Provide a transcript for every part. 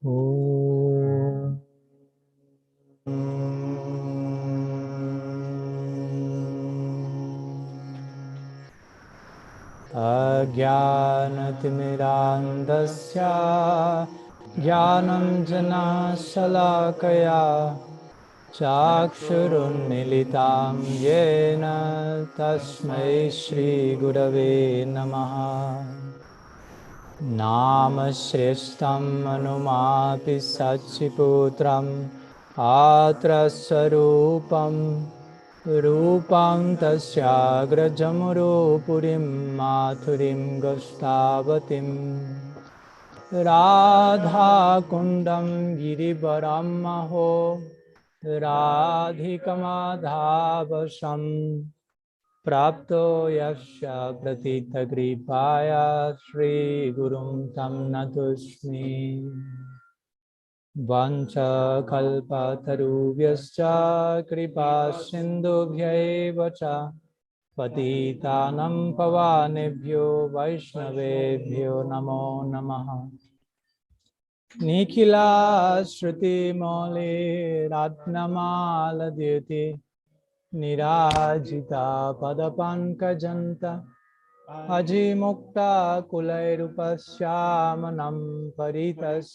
Om. Ajnanatimidandasya Jnananjana-shalakaya Chakshurunmilitam yena tasmai Shri Gurave Namaha. Namashreshtam anumapi sachiputram atraswarupam rupam tasyagrajamrupurim mathurim gastavatim radha kundam girivaram maho radhikamadhavasam Prapto yasya pratita kripaya Shri Gurum tam natusmi Vancha kalpatarubhyascha kripa sindhubhyaiva cha Patitanam pavanebhyo vaishnavebhyo namo namaha Nikhila shruti mole ratnamala dyuti Nirajita padapankajanta Ajimukta kulairupasyamanam paritas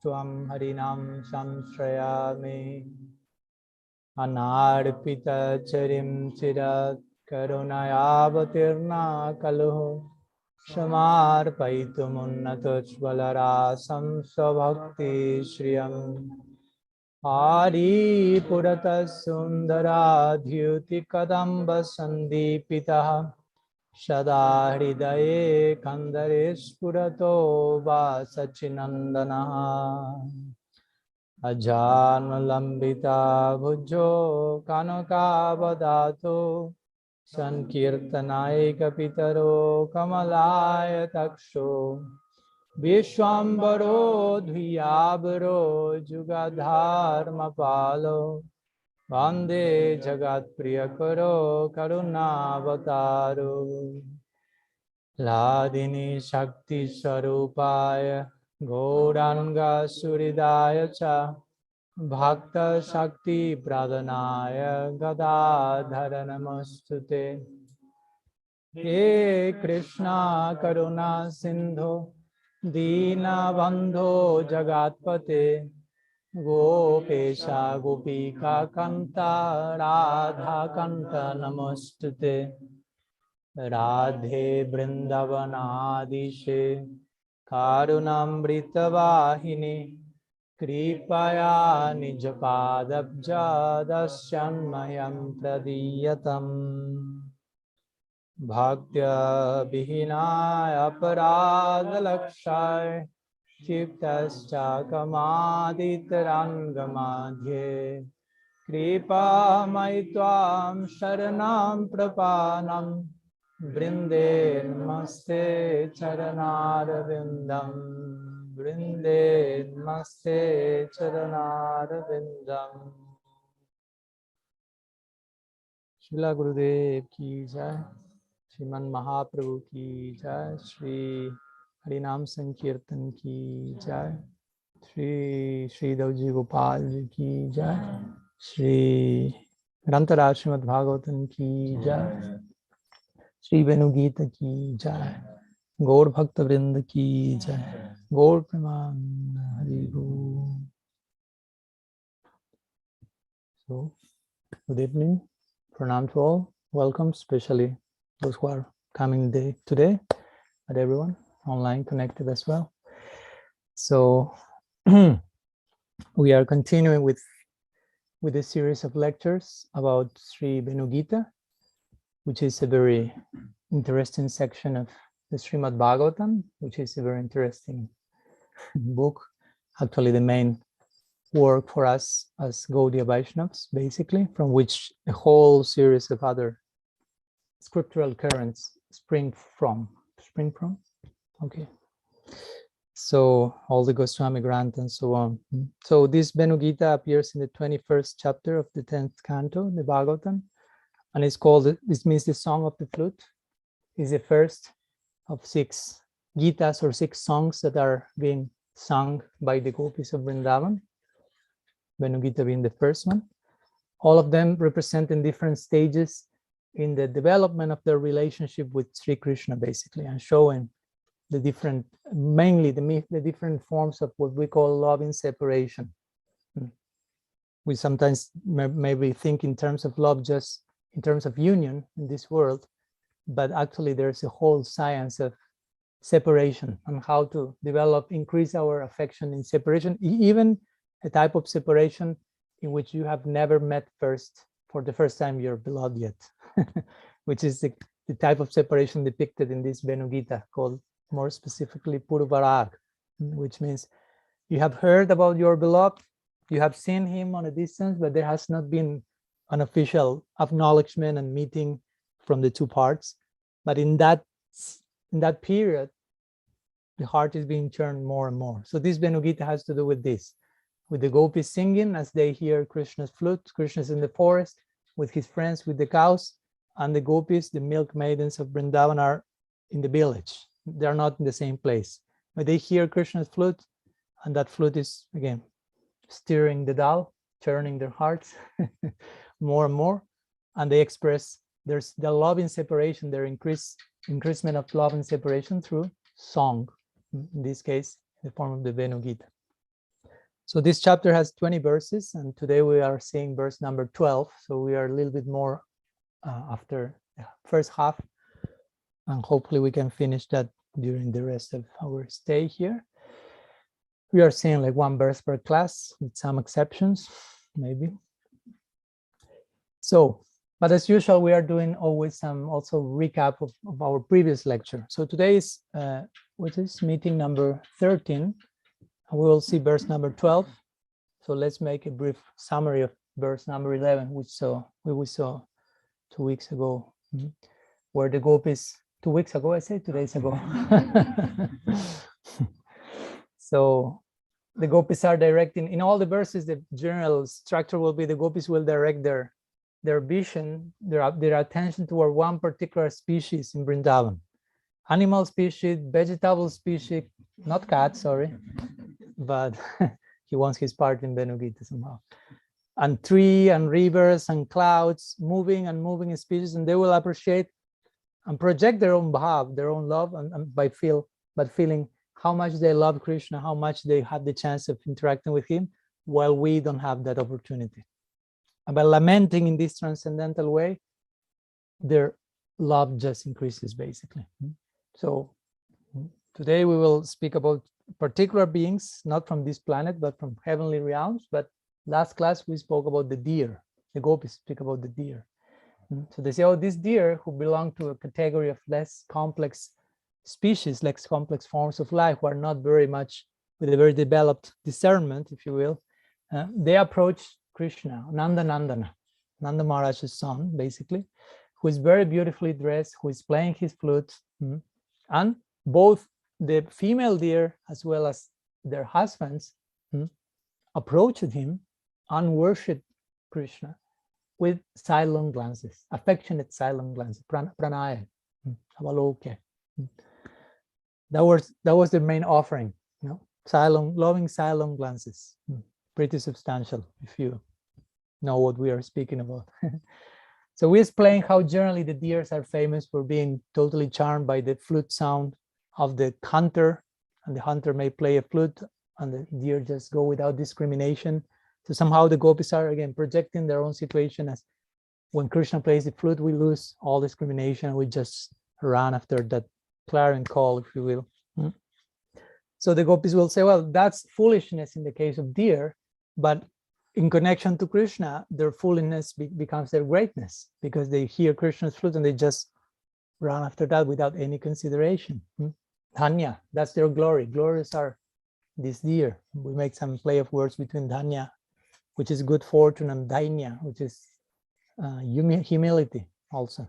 Tvam harinam samshrayami Anarpita charim chirat karunayavatirna kaluho Shamarpaitumunnatojvalarasam svabhakti shriyam Hari puratas sundaradhyuti kadamba sandipitaha Shada hridaye kandare spurato vasachinandanaha Ajanulambita bhujjo kanakavadato Sankirtanai kapitaro kamalaya taksho Vishwambaro dhviyabaro jugadharma palo Vande jagat priyakaro karunavataro Ladini shakti sarupaya Gauranga suridaya cha Bhakta shakti pradhanaya Gadadhara namostute He Krishna karuna sindho Dina bandho jagatpate Gopesha gopika kanta Radha kanta namostute Radhe Vrindavanadishe Karunamrita Vahini Kripaya Nijapadabja Dasyanmayam Pradiyatam Bhaktya Vihinaya Aparadalakshay Chiptascha Kamaditarangamadhye Kripa Maitvam Sharanam Prapanam Brinde Namaste Charanarvindam Brinde Namaste Charanarvindam Srila Gurudev ki jai Shriman Mahaprabhu ki jai Shri Harinam Sankirtan ki jai Shri Davji Gopal ji ki jai Shri Grantharaj Srimad Bhagavatam ki jai Shri Venu-gita ki jai Gaur Bhakta Vrinda ki jai Gaur Praman Hari Guru. So, good evening. Pranam to all. Welcome, especially those who are coming today, and everyone online connected as well. So, we are continuing with a series of lectures about Sri Venu-gita, which is a very interesting section of the Srimad Bhagavatam, which is a very interesting book. Actually, the main work for us as Gaudiya Vaishnavas, basically, from which a whole series of other scriptural currents spring from. Okay. So all the Goswami Grant and so on. So this Venu-gita appears in the 21st chapter of the 10th canto, the Bhagavatam, and it's called, this means the Song of the Flute. Is the first of 6 Gitas or 6 songs that are being sung by the gopis of Vrindavan, Venu-gita being the first one. All of them representing different stages in the development of their relationship with Sri Krishna, basically, and showing the different, mainly the different forms of what we call love in separation. We sometimes maybe think in terms of love just in terms of union in this world, but actually there's a whole science of separation and how to develop, increase our affection in separation, even a type of separation in which you have never met for the first time your beloved yet, which is the type of separation depicted in this Venu-gita, called more specifically Purvarag, which means you have heard about your beloved, you have seen him on a distance, but there has not been an official acknowledgement and meeting from the two parts. But in that period, the heart is being churned more and more. So this Venu-gita has to do with this, with the gopis singing as they hear Krishna's flute. Krishna's in the forest with his friends, with the cows, and the gopis, the milk maidens of Vrindavan, are in the village. They're not in the same place, but they hear Krishna's flute, and that flute is, again, stirring the dal, churning their hearts more and more, and they express there's the love in separation, their increasement of love and separation through song, in this case, in the form of the Venu-gita. So this chapter has 20 verses, and today we are seeing verse number 12. So we are a little bit more after the first half, and hopefully we can finish that during the rest of our stay here. We are seeing like one verse per class, with some exceptions, maybe. So, but as usual, we are doing always some also recap of our previous lecture. So today is, what is meeting number 13, and we will see verse number 12. So let's make a brief summary of verse number 11, which we saw 2 weeks ago, where the gopis, 2 weeks ago, I say 2 days ago. So the gopis are directing, in all the verses, the general structure will be the gopis will direct their vision, their attention toward one particular species in Vrindavan. Animal species, vegetable species, not cat, sorry, but he wants his part in Venu-gita somehow. And tree and rivers and clouds, moving species, and they will appreciate and project their own bhav, their own love, and by feeling how much they love Krishna, how much they have the chance of interacting with him, while we don't have that opportunity. And by lamenting in this transcendental way, their love just increases, basically. So today we will speak about particular beings, not from this planet, but from heavenly realms. But last class we spoke about the deer. The gopis speak about the deer. So they say, oh, this deer who belong to a category of less complex species, less complex forms of life, who are not very much with a very developed discernment, if you will, they approach Krishna, Nanda Maharaj's son, basically, who is very beautifully dressed, who is playing his flute, and both the female deer as well as their husbands approached him and worshipped Krishna with silent glances, affectionate silent glances, pranaya, avaloke. That was the main offering, silent, loving silent glances. Pretty substantial if you know what we are speaking about. So we explained how generally the deers are famous for being totally charmed by the flute sound of the hunter, and the hunter may play a flute and the deer just go without discrimination. So somehow the gopis are again projecting their own situation as when Krishna plays the flute, we lose all discrimination, we just run after that clarion call, if you will. So the gopis will say, well, that's foolishness in the case of deer, but in connection to Krishna, their foolishness becomes their greatness, because they hear Krishna's flute and they just run after that without any consideration. Dhanya, that's their glory. Glorious are these deer. We make some play of words between dhanya, which is good fortune, and dainya, which is humility also.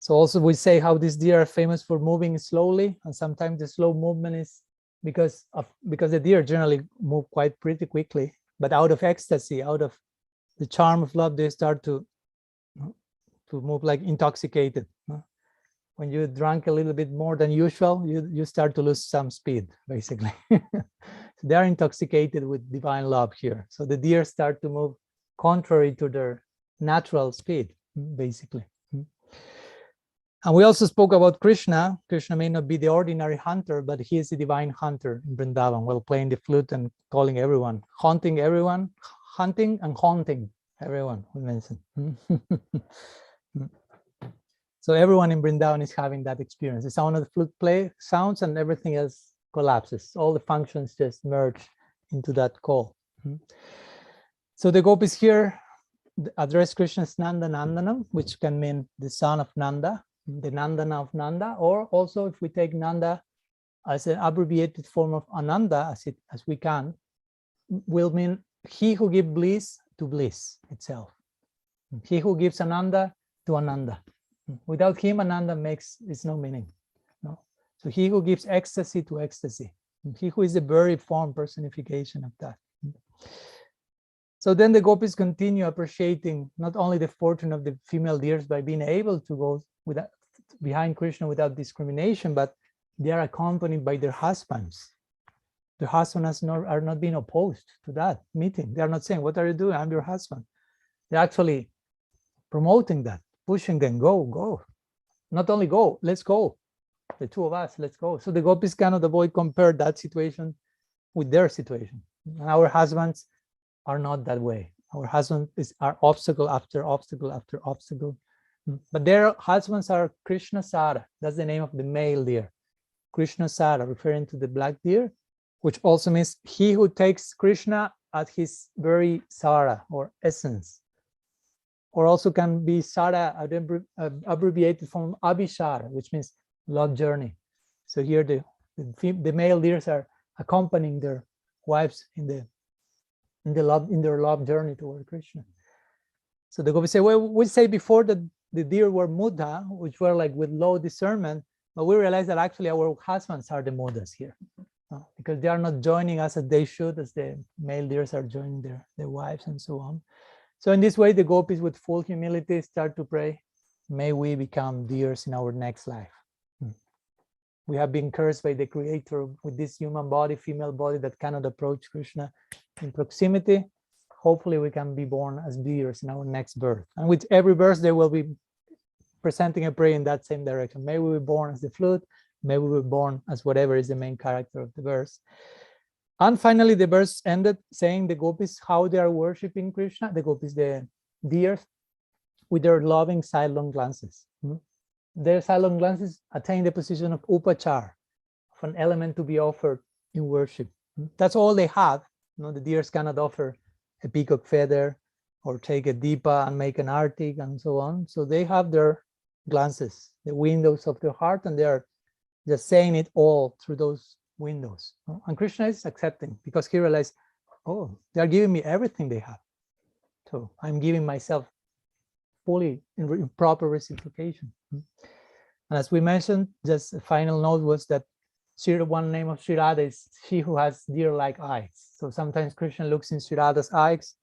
So also we say how these deer are famous for moving slowly, and sometimes the slow movement is because the deer generally move quite pretty quickly, but out of ecstasy, out of the charm of love, they start to move like intoxicated, when you drank a little bit more than usual, you start to lose some speed, basically. So they are intoxicated with divine love here. So the deer start to move contrary to their natural speed, basically. And we also spoke about Krishna. Krishna may not be the ordinary hunter, but he is the divine hunter in Vrindavan, while playing the flute and calling everyone, haunting everyone, hunting and haunting everyone, we mentioned. So everyone in Vrindavan is having that experience. The sound of the flute play sounds and everything else collapses. All the functions just merge into that call. So the gopis here address Krishna as Nanda Nandanam, which can mean the son of Nanda, the Nandana of Nanda, or also if we take Nanda as an abbreviated form of Ananda, as we can, will mean he who gives bliss to bliss itself. He who gives Ananda to Ananda. Without him, Ananda it's no meaning. No. So he who gives ecstasy to ecstasy. He who is the very form personification of that. So then the gopis continue appreciating not only the fortune of the female deers by being able to go behind Krishna without discrimination, but they are accompanied by their husbands. The husbands are not being opposed to that meeting. They are not saying, "What are you doing? I'm your husband." They're actually promoting that, pushing them, go. Not only go, let's go. The two of us, let's go. So the gopis cannot avoid compare that situation with their situation. And our husbands are not that way. Our husbands are obstacle after obstacle after obstacle. But their husbands are Krishna Sara. That's the name of the male deer. Krishna Sara, referring to the black deer, which also means he who takes Krishna at his very Sara or essence. Or also can be Sara, abbreviated from Abhishara, which means love journey. So here the male deers are accompanying their wives in their love journey toward Krishna. So the gopis say, well, we say before that the deer were Muddha, which were like with low discernment, but we realize that actually our husbands are the Muddhas here, because they are not joining us as they should, as the male deers are joining their wives and so on. So in this way, the gopis with full humility start to pray, may we become deers in our next life. We have been cursed by the Creator with this human body, female body that cannot approach Krishna in proximity. Hopefully we can be born as deers in our next birth. And with every verse, they will be presenting a prayer in that same direction. May we be born as the flute, may we be born as whatever is the main character of the verse. And finally, the verse ended saying the gopis, how they are worshiping Krishna, the gopis, the deers, with their loving sidelong glances. Their sidelong glances attain the position of upachar, of an element to be offered in worship. That's all they have. The deers cannot offer a peacock feather or take a deepa and make an artik and so on. So they have their glances, the windows of their heart, and they are just saying it all through those windows. And Krishna is accepting because he realized, oh, they are giving me everything they have. So I'm giving myself fully in proper reciprocation. And as we mentioned, just a final note was that one name of Sri Radha is she who has deer-like eyes. So sometimes Krishna looks in Sri Radha's eyes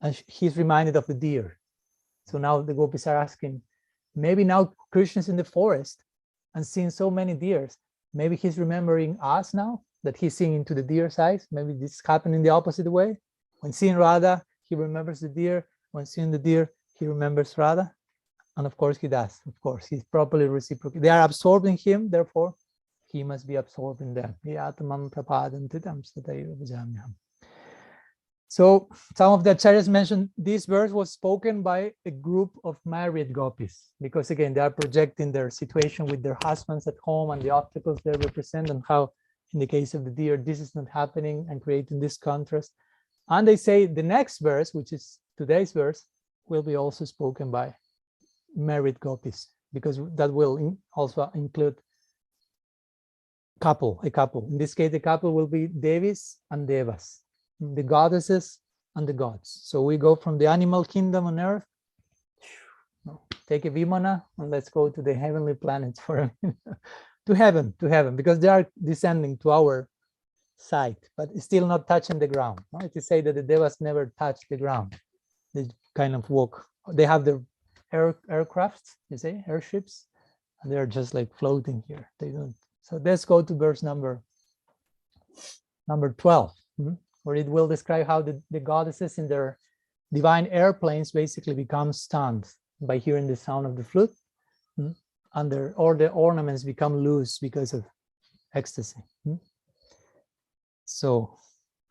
and he's reminded of the deer. So now the gopis are asking, maybe now Krishna's in the forest and seeing so many deers, maybe he's remembering us now, that he's seeing into the deer's eyes. Maybe this happened in the opposite way. When seeing Radha, he remembers the deer. When seeing the deer, he remembers Radha. And of course he does. Of course, he's properly reciprocating. They are absorbing him, therefore he must be absorbed in them. So some of the acharyas mentioned this verse was spoken by a group of married gopis, because again, they are projecting their situation with their husbands at home and the obstacles they represent, and how in the case of the deer, this is not happening, and creating this contrast. And they say the next verse, which is today's verse, will be also spoken by married gopis, because that will also include a couple. In this case, the couple will be Devis and Devas, the goddesses and the gods. So we go from the animal kingdom on earth, take a Vimana, and let's go to the heavenly planets for a minute. to heaven, because they are descending to our side, but still not touching the ground. It is said that the Devas never touch the ground. They kind of walk. They have their aircrafts, you say, airships, and they're just like floating here. They don't. So let's go to verse number 12, where it will describe how the goddesses in their divine airplanes basically become stunned by hearing the sound of the flute, and the ornaments become loose because of ecstasy. So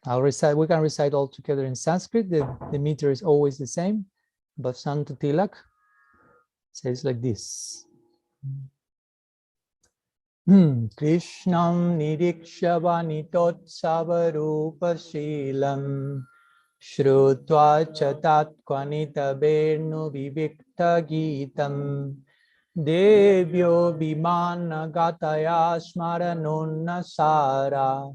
I'll recite. We can recite all together in Sanskrit. The meter is always the same, but Santo Tilak says like this. Krishnam nirikshavanitotsavarupaशीlam Shrutva chatat kvanita Venu vivikta gitam Devyo bimana gataya smaranunna sara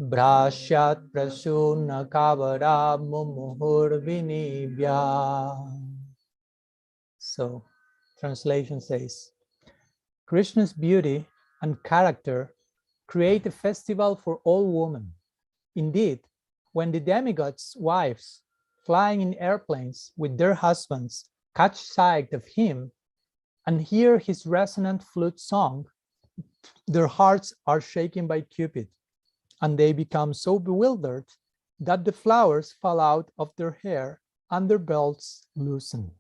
Bhrashyat prasunna kavara mumuhur vinibhya. So, translation says, Krishna's beauty and character create a festival for all women. Indeed, when the demigods' wives, flying in airplanes with their husbands, catch sight of him and hear his resonant flute song, their hearts are shaken by Cupid, and they become so bewildered that the flowers fall out of their hair and their belts loosen.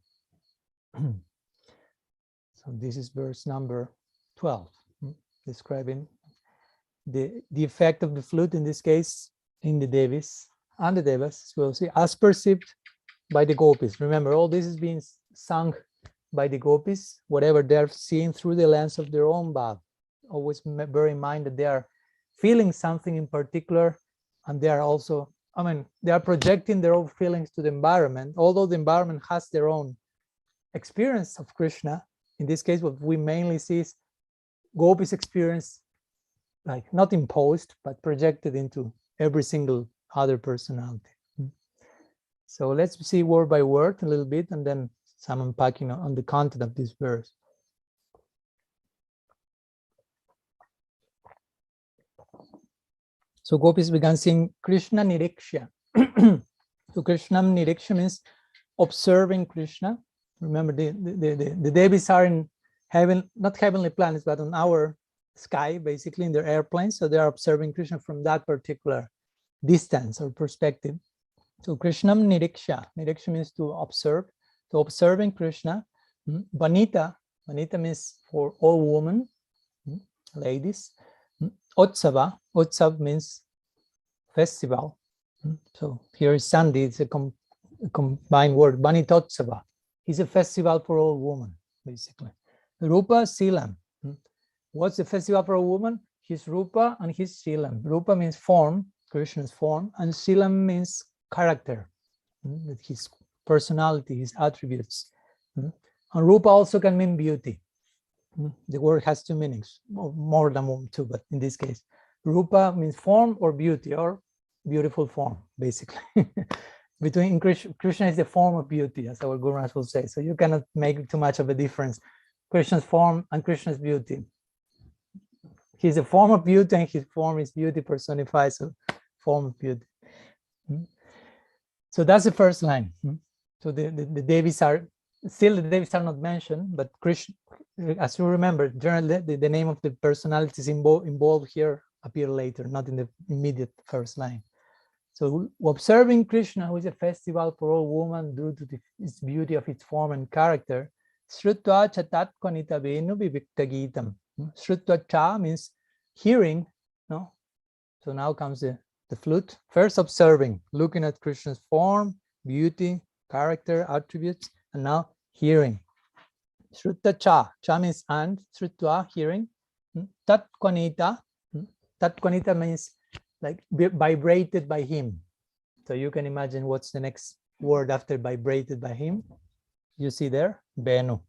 So this is verse number 12, describing the effect of the flute, in this case, in the Devis and the Devas, we'll see, as perceived by the gopis. Remember, all this is being sung by the gopis, whatever they're seeing through the lens of their own bhav. Always bear in mind that they are feeling something in particular, and they are also, they are projecting their own feelings to the environment, although the environment has their own experience of Krishna. In this case, what we mainly see is gopis' experience, like not imposed, but projected into every single other personality. So let's see word by word a little bit, and then some unpacking on the content of this verse. So gopis began saying Krishna Niriksha. So Krishna Niriksha means observing Krishna. Remember, the Devis are in heaven, not heavenly planets, but on our sky, basically in their airplanes. So they are observing Krishna from that particular distance or perspective. So Krishnam Niriksha. Niriksha means to observe. So observing Krishna. Vanita. Vanita means for all women, ladies. Otsava. Otsav means festival. So here is Sunday. It's a combined word. Vanitotsava. It's a festival for all women, basically. Rupa Silam. What's the festival for a woman? His Rupa and his Silam. Rupa means form, Krishna's form, and Silam means character, his personality, his attributes. And Rupa also can mean beauty. The word has two meanings, more than one, two, but in this case, Rupa means form or beauty, or beautiful form, basically. Between Krishna is the form of beauty, as our Gurus will say. So you cannot make too much of a difference. Krishna's form and Krishna's beauty. He's a form of beauty, and his form is beauty personified, so form of beauty. So that's the first line. So the Devis are, still the Devis are not mentioned, but Krishna, as you remember, generally the name of the personalities involved here appear later, not in the immediate first line. So observing Krishna, who is a festival for all women due to its beauty of its form and character, Shrutva chatat kvanita Venu vivikta gitam. Shrutva cha means hearing, no? So now comes the flute. First observing, looking at Krishna's form, beauty, character, attributes, and now hearing. Shrutva cha. Cha means and, Shrutva, hearing. Tat kvanita. Tat kvanita means like vibrated by him. So you can imagine what's the next word after vibrated by him. You see there, Venu.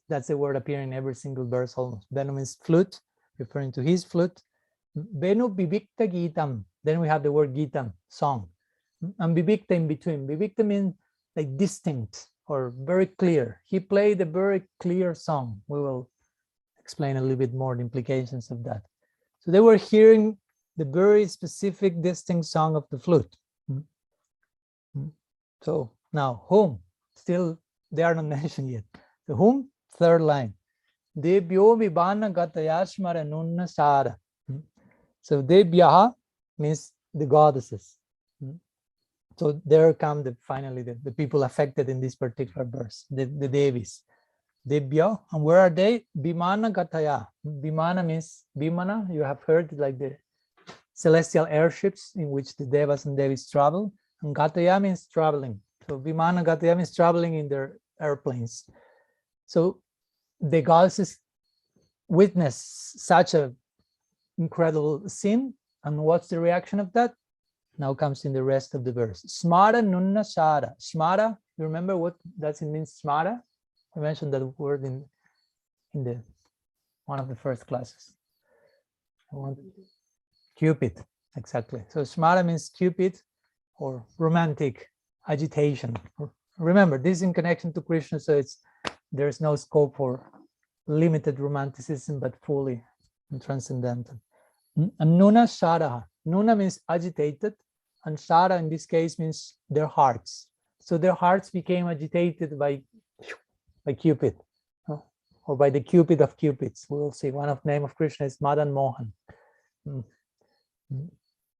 That's the word appearing in every single verse almost. Venu means flute, referring to his flute. Venu vivikta gitam. Then we have the word gitam, song. And vivikta in between. Vivikta means like distinct or very clear. He played a very clear song. We will explain a little bit more the implications of that. So they were hearing the very specific, distinct song of the flute. So now, whom? Still, they are not mentioned yet. The whom? Third line. Debyo vibhana gataya smaranunna sara. So Debyaha means the goddesses. So there come finally the people affected in this particular verse, the Devis. Debya, and where are they? Vimana gataya. Vimana means, Vimana, you have heard, like the celestial airships in which the Devas and Devis travel. And gataya means traveling. So Vimana gataya means traveling in their airplanes. So the goddesses witness such a incredible scene, and what's the reaction of that? Now comes in the rest of the verse. Smara nunna shara. Smara, you remember what does it mean, smara? I mentioned that word in the one of the first classes. Cupid, exactly. So smara means Cupid, or romantic agitation. Remember, this is in connection to Krishna, so there's no scope for limited romanticism, but fully transcendental. And nuna shara. Nuna means agitated, and shara in this case means their hearts. So their hearts became agitated by Cupid, or by the Cupid of Cupids. We will see one of the name of Krishna is Madan Mohan.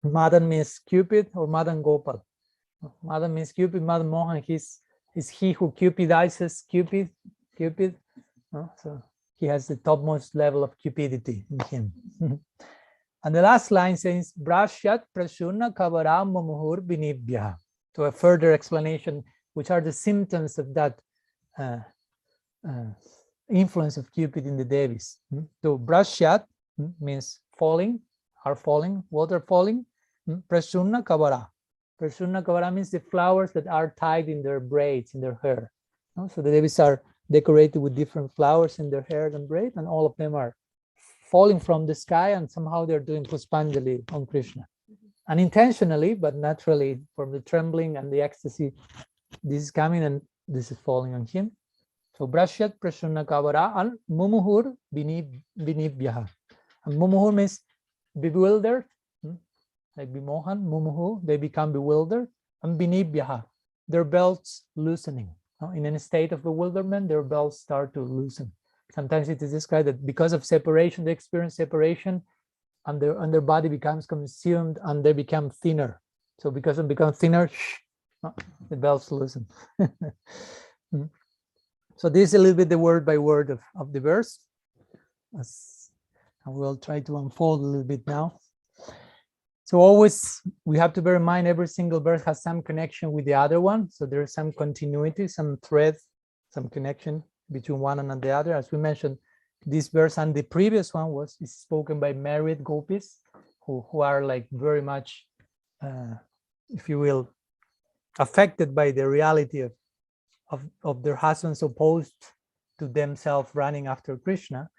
Madan means Cupid, or Madan Gopal. Madan means Cupid. Madan Mohan is he who cupidizes Cupid. So he has the topmost level of cupidity in him. And the last line says, Brashyat prashunna kavaram mumuhur binibhya. To a further explanation, which are the symptoms of that influence of Cupid in the Devis. So Brashyat means falling, water falling. Prashunna kavara. Prashunna kavara means the flowers that are tied in their braids, in their hair. So the Devis are decorated with different flowers in their hair and braid, and all of them are falling from the sky, and somehow they're doing Puspanjali on Krishna. Unintentionally, but naturally, from the trembling and the ecstasy, this is coming and this is falling on him. So Brashyat Prashunna Kavara and Mumuhur Binibhyaha. And Mumuhur means bewildered, like Bimohan, Mumuhu, they become bewildered, and Binibhyaha, their belts loosening. In a state of bewilderment, their belts start to loosen. Sometimes it is described that because of separation, they experience separation, and their body becomes consumed, and they become thinner. So because it becomes thinner, the belts loosen. So this is a little bit the word by word of the verse. And we'll try to unfold a little bit now. So always we have to bear in mind every single verse has some connection with the other one. So there's some continuity, some thread, some connection between one and the other. As we mentioned, this verse and the previous one is spoken by married gopis who are like very much, if you will, affected by the reality of their husbands opposed to themselves running after Krishna.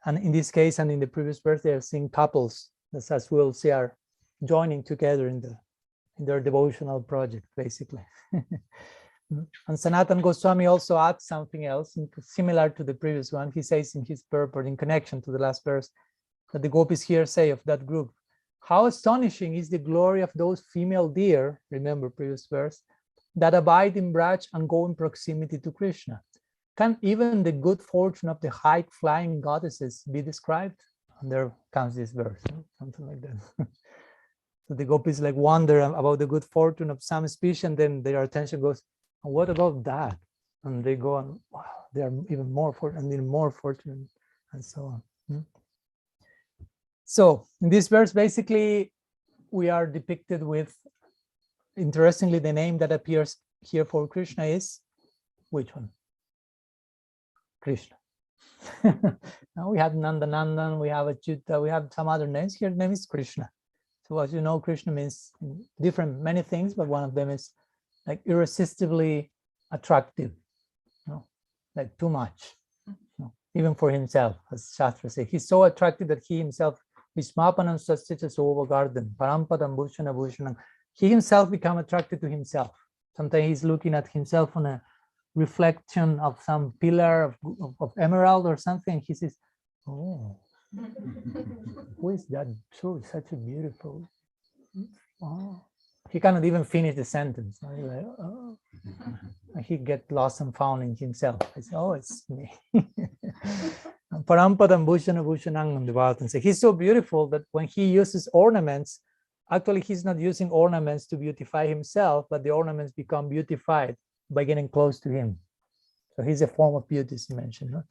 And in this case, and in the previous verse, they are seeing couples that, as we'll see, are joining together in their devotional project, basically. And Sanatan Goswami also adds something else similar to the previous one. He says in his purport, in connection to the last verse, that the gopis here say of that group, how astonishing is the glory of those female deer, remember previous verse, that abide in Braj and go in proximity to Krishna. Can even the good fortune of the high-flying goddesses be described? And there comes this verse, something like that. So the gopis like wonder about the good fortune of some species, and then their attention goes, what about that? And they go on, wow, they are even more fortunate, and so on. So in this verse, basically, we are depicted with, interestingly, the name that appears here for Krishna is, which one? Krishna. Now we have Nandanandan, we have Achyuta, we have some other names. Here the name is Krishna. So as you know, Krishna means many things, but one of them is like irresistibly attractive, like too much, even for himself, as Shastra says. He's so attractive that he himself, Vismapanam Sastita Sova Garden, Parampadam Bhushana Bhushanam, he himself become attracted to himself. Sometimes he's looking at himself on a reflection of some pillar of emerald or something. He says, oh, who is that? So such a beautiful. Oh. he cannot even finish the sentence. He's like, oh. He gets lost and found in himself. I say, oh, it's me. Parampadam bhusana bhushanang on the bottom. So he's so beautiful that when he uses ornaments, actually he's not using ornaments to beautify himself, but the ornaments become beautified by getting close to him. So he's a form of beauty, as you mentioned. No?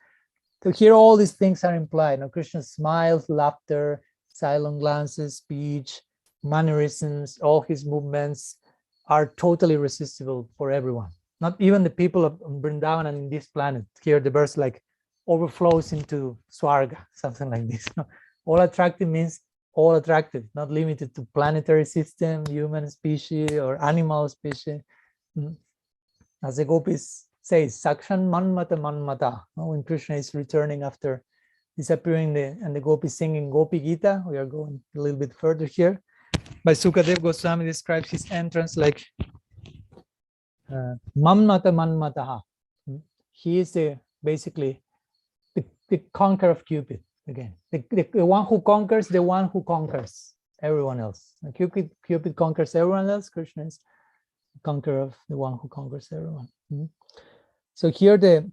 So here all these things are implied. Now Krishna smiles, laughter, silent glances, speech, mannerisms, all his movements are totally irresistible for everyone. Not even the people of Vrindavan and in this planet. Here the verse like overflows into Swarga, something like this. All attractive means all attractive, not limited to planetary system, human species, or animal species. As the gopis say, Sakshan Manmata Manmata. When Krishna is returning after disappearing and the gopis singing Gopi-gita, we are going a little bit further here. But Sukadev Goswami describes his entrance like Manmata Manmataha. He is basically the conqueror of Cupid again. The one who conquers everyone else. Cupid conquers everyone else. Krishna is the conqueror of the one who conquers everyone. So here the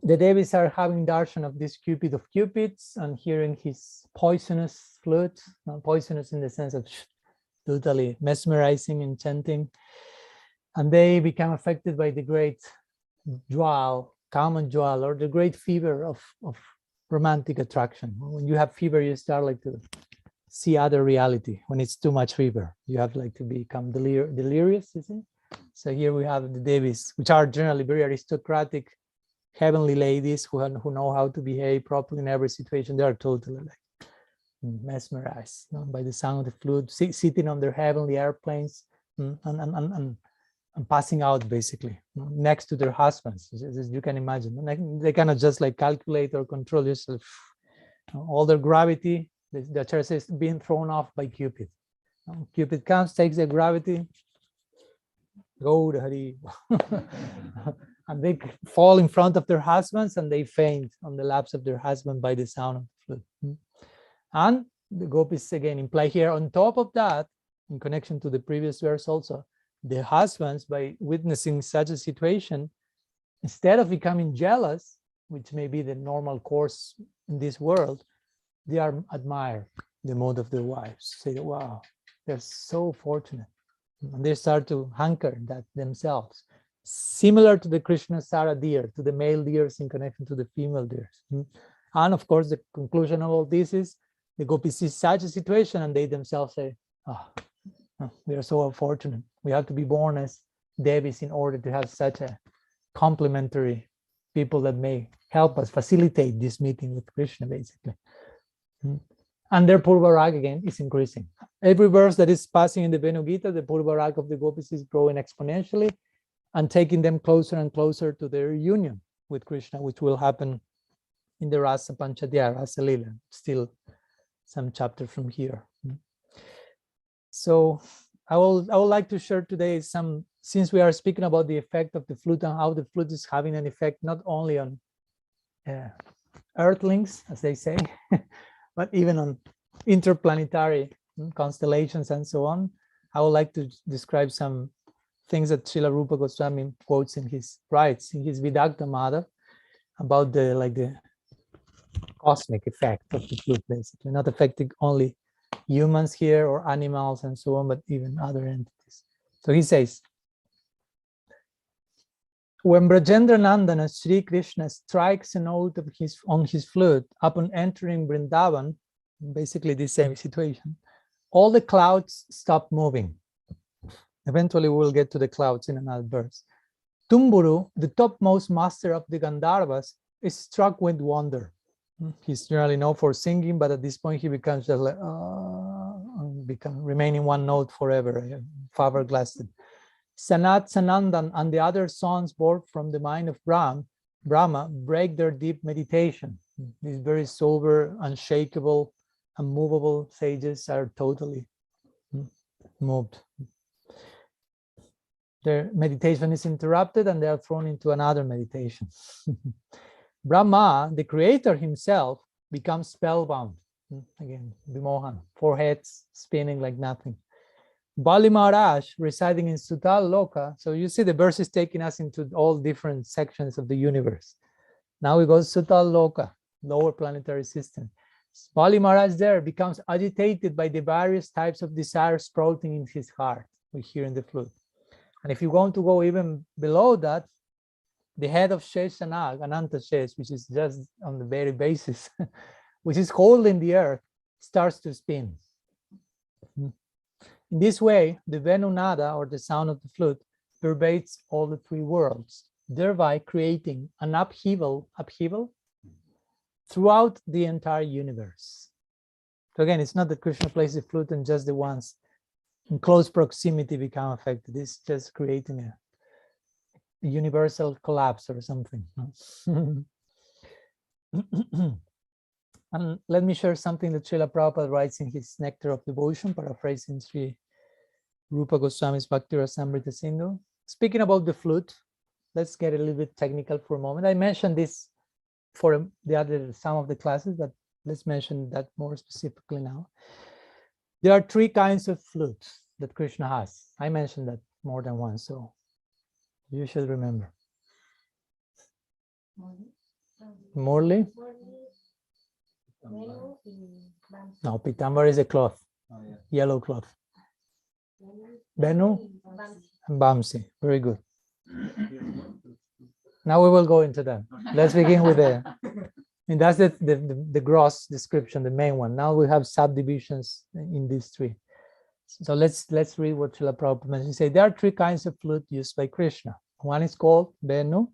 Devis are having darshan of this Cupid of Cupids and hearing his poisonous flute, not poisonous in the sense of totally mesmerizing, enchanting, and they become affected by the great jwal, common jwal, or the great fever of romantic attraction. When you have fever, you start like to see other reality. When it's too much fever, you have like to become delirious, you see? So here we have the Devis, which are generally very aristocratic, heavenly ladies who know how to behave properly in every situation. They are totally like mesmerized by the sound of the flute, sitting on their heavenly airplanes and passing out basically next to their husbands, as you can imagine. They cannot just like calculate or control yourself. All their gravity, the church is being thrown off by Cupid. Cupid comes, takes the gravity, go to Hari. And they fall in front of their husbands and they faint on the laps of their husband by the sound of the flute. And the gopis again imply here on top of that, in connection to the previous verse also, the husbands, by witnessing such a situation, instead of becoming jealous, which may be the normal course in this world, they are admire the mode of their wives. Say, wow, they're so fortunate. And they start to hanker that themselves, similar to the Krishna Sara deer, to the male deers in connection to the female deers. And of course, the conclusion of all this is the gopis see such a situation and they themselves say, oh, we are so fortunate. We have to be born as Devis in order to have such a complementary people that may help us facilitate this meeting with Krishna, basically. And their Purva Rag again is increasing. Every verse that is passing in the Venu-gita, the Purva Rag of the gopis is growing exponentially and taking them closer and closer to their union with Krishna, which will happen in the Rasa Panchadhyaya, Rasa Lila, still some chapter from here. So I would like to share today some, since we are speaking about the effect of the flute and how the flute is having an effect not only on earthlings, as they say, but even on interplanetary constellations and so on. I would like to describe some things that Srila Rupa Goswami quotes in his writes in his Vidagdha Madhav about the cosmic effect of the flute, basically, not affecting only humans here or animals and so on, but even other entities. So he says, when Brajendra Nandana Sri Krishna strikes a note of on his flute upon entering Vrindavan, basically the same situation, all the clouds stop moving. Eventually we'll get to the clouds in another verse. Tumburu, the topmost master of the Gandharvas, is struck with wonder. He's generally known for singing, but at this point he becomes just like, remaining one note forever, Faber-glassed. Sanat, Sanandan, and the other sons born from the mind of Brahma break their deep meditation. These very sober, unshakable, unmovable sages are totally moved. Their meditation is interrupted and they are thrown into another meditation. Brahma, the creator himself, becomes spellbound. Again, Vimohan, four heads spinning like nothing. Bali Maharaj residing in Sutal Loka. So you see the verse is taking us into all different sections of the universe. Now we go to Sutal Loka, lower planetary system. Bali Maharaj there becomes agitated by the various types of desires sprouting in his heart. We hear in the flute. And if you want to go even below that, the head of Sheshanag, Ananta Shesh, which is just on the very basis, which is holding the earth, starts to spin. In this way, the Venu-nada, or the sound of the flute, pervades all the three worlds, thereby creating an upheaval throughout the entire universe. So again, it's not that Krishna plays the flute and just the ones in close proximity become affected. It's just creating a universal collapse or something. And let me share something that Srila Prabhupada writes in his Nectar of Devotion, paraphrasing Sri Rupa Goswami's Bhakti Rasamrita Sindhu. Speaking about the flute, let's get a little bit technical for a moment. I mentioned this for some of the classes, but let's mention that more specifically now. There are three kinds of flutes that Krishna has. I mentioned that more than once, so you should remember. Morley? No, Pitambar is a cloth, yellow cloth. Venu and Bamsi. Very good. Now we will go into them. Let's begin with and that's the gross description, the main one. Now we have subdivisions in these three. So let's read what Srila Prabhupada mentioned. He said there are three kinds of flute used by Krishna. One is called Venu,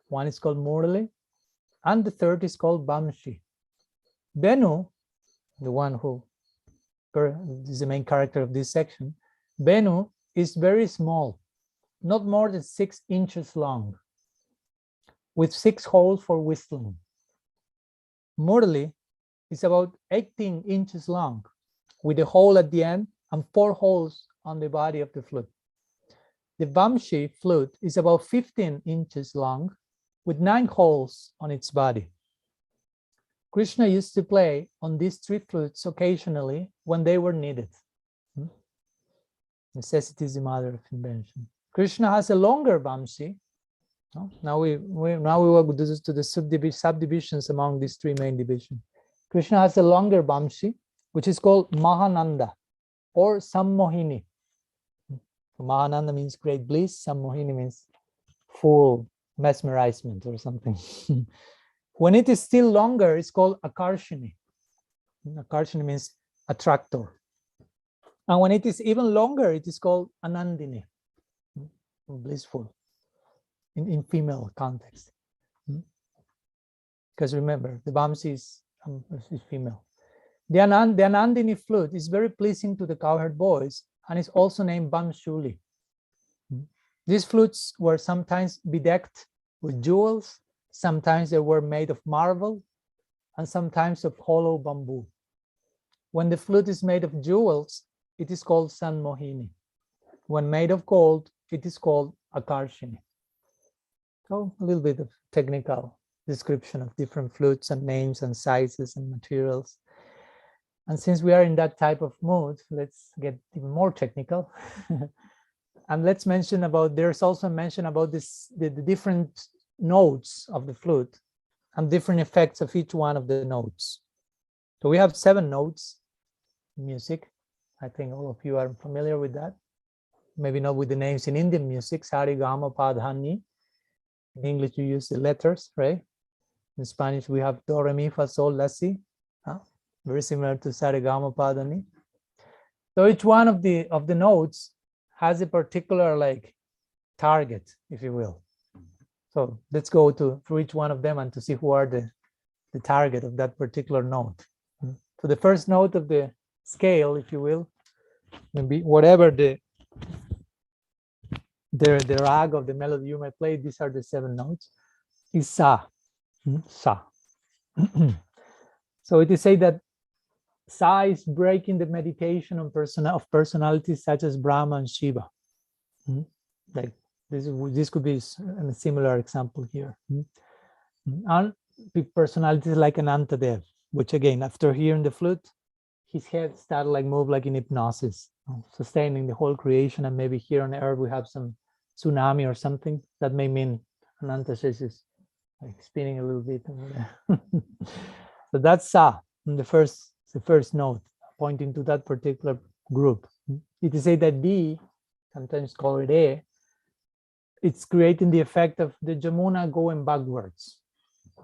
one is called Murli, and the third is called Bamshi. Venu, the one who is the main character of this section, Venu is very small, not more than 6 inches long, with 6 holes for whistling. Murli is about 18 inches long, with a hole at the end and 4 holes on the body of the flute. The Vamshi flute is about 15 inches long, with 9 holes on its body. Krishna used to play on these 3 flutes occasionally when they were needed. Necessity is the mother of invention. Krishna has a longer Vamshi. Now we will do this to the subdivisions among these 3 main divisions. Krishna has a longer Vamshi, which is called Mahananda or Sammohini. Mahananda means great bliss. Sammohini means full mesmerizement or something. When it is still longer, it's called Akarshini. Akarshini means attractor. And when it is even longer, it is called Anandini, blissful, in female context. Because remember, the Vamsi is female. The Anandini flute is very pleasing to the cowherd boys and is also named Vamshuli. These flutes were sometimes bedecked with jewels, sometimes they were made of marble, and sometimes of hollow bamboo. When the flute is made of jewels, it is called Sanmohini. When made of gold, it is called Akarshini. So a little bit of technical description of different flutes and names and sizes and materials. And since we are in that type of mood, let's get even more technical. And let's mention about, there's also mention about this, the different notes of the flute and different effects of each one of the notes. So we have 7 notes in music. I think all of you are familiar with that. Maybe not with the names in Indian music, Sari, Gama, Pa, Dha, Ni. In English, you use the letters, right? In Spanish, we have Do, Re, Mi, Fa, Sol, La, Si. Very similar to Sari, Gama, Pa, Dha, Ni. So each one of the notes has a particular like target, if you will. So let's go through each one of them and to see who are the target of that particular note. So the first note of the scale, if you will, maybe whatever the rag of the melody you may play, these are the 7 notes, is Sa. Sa. So it is said that Sa is breaking the meditation of personalities such as Brahma and Shiva. Like this could be a similar example here. And personalities like Anantadev, which again, after hearing the flute, his head started like move like in hypnosis. sustaining the whole creation, and maybe here on earth we have some tsunami or something. That may mean Anantashesh is like spinning a little bit over there. So that's Sa, the first note, pointing to that particular group. It is said that D, sometimes called E, it's creating the effect of the Jamuna going backwards.